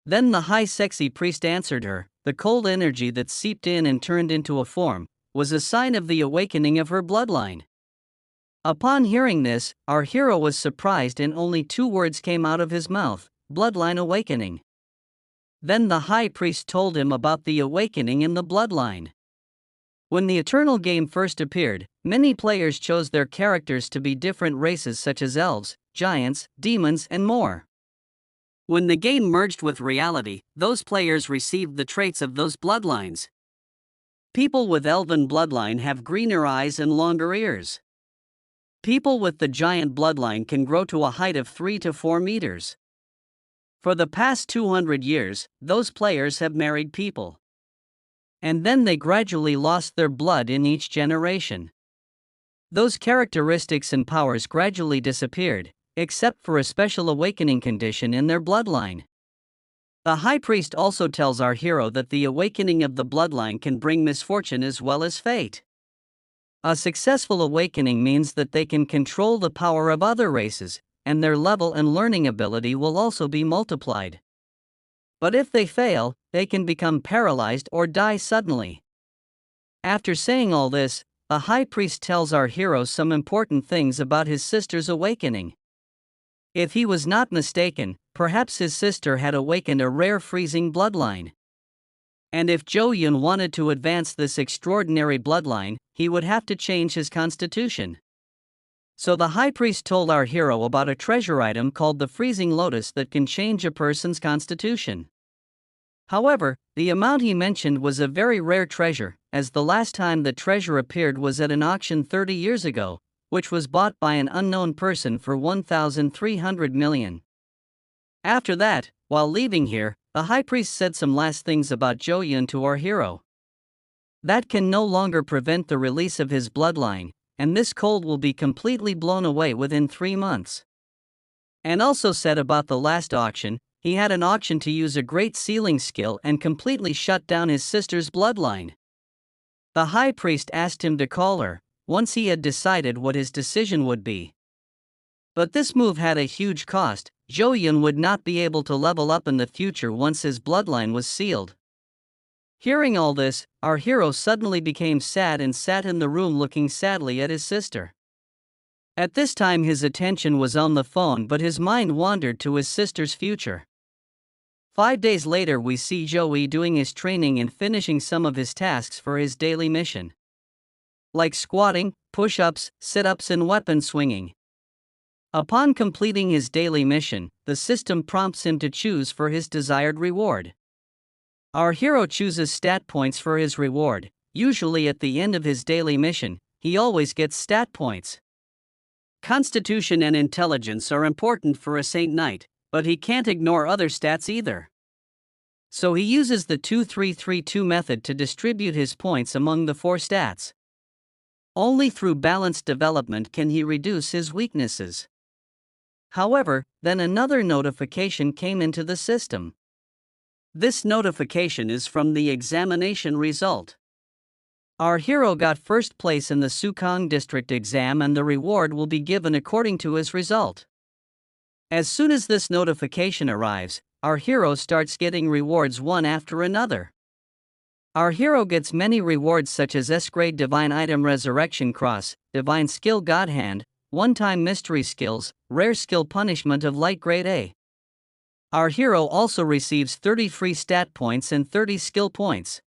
Then the high sexy priest answered her, the cold energy that seeped in and turned into a form was a sign of the awakening of her bloodline. Upon hearing this, our hero was surprised and only 2 words came out of his mouth: bloodline awakening. Then the high priest told him about the awakening in the bloodline. When the Eternal game first appeared, many players chose their characters to be different races such as elves, giants, demons, and more. When the game merged with reality, those players received the traits of those bloodlines. People with elven bloodline have greener eyes and longer ears. People with the giant bloodline can grow to a height of 3 to 4 meters. For the past 200 years, those players have married people. And then they gradually lost their blood in each generation. Those characteristics and powers gradually disappeared, except for a special awakening condition in their bloodline. The high priest also tells our hero that the awakening of the bloodline can bring misfortune as well as fate. A successful awakening means that they can control the power of other races, and their level and learning ability will also be multiplied. But if they fail, they can become paralyzed or die suddenly. After saying all this, the high priest tells our hero some important things about his sister's awakening. If he was not mistaken, perhaps his sister had awakened a rare freezing bloodline. And if Jo Yun wanted to advance this extraordinary bloodline, he would have to change his constitution. So the high priest told our hero about a treasure item called the freezing lotus that can change a person's constitution. However, the amount he mentioned was a very rare treasure, as the last time the treasure appeared was at an auction 30 years ago, which was bought by an unknown person for 1,300 million. After that, while leaving here, the high priest said some last things about Jo Yun to our hero. That can no longer prevent the release of his bloodline, and this cold will be completely blown away within 3 months. And also said about the last auction, he had an auction to use a great sealing skill and completely shut down his sister's bloodline. The high priest asked him to call her, once he had decided what his decision would be. But this move had a huge cost. Jo Yun would not be able to level up in the future once his bloodline was sealed. Hearing all this, our hero suddenly became sad and sat in the room looking sadly at his sister. At this time his attention was on the phone, but his mind wandered to his sister's future. 5 days later we see Joey doing his training and finishing some of his tasks for his daily mission. Like squatting, push-ups, sit-ups and weapon swinging. Upon completing his daily mission, the system prompts him to choose for his desired reward. Our hero chooses stat points for his reward. Usually at the end of his daily mission, he always gets stat points. Constitution and intelligence are important for a Saint Knight, but he can't ignore other stats either. So he uses the 2-3-3-2 method to distribute his points among the 4 stats. Only through balanced development can he reduce his weaknesses. However, then another notification came into the system. This notification is from the examination result. Our hero got first place in the Sukang district exam and the reward will be given according to his result. As soon as this notification arrives, our hero starts getting rewards one after another. Our hero gets many rewards such as S-grade Divine Item Resurrection Cross, Divine Skill God Hand, One-Time Mystery Skills, Rare Skill Punishment of Light Grade A. Our hero also receives 30 free stat points and 30 skill points.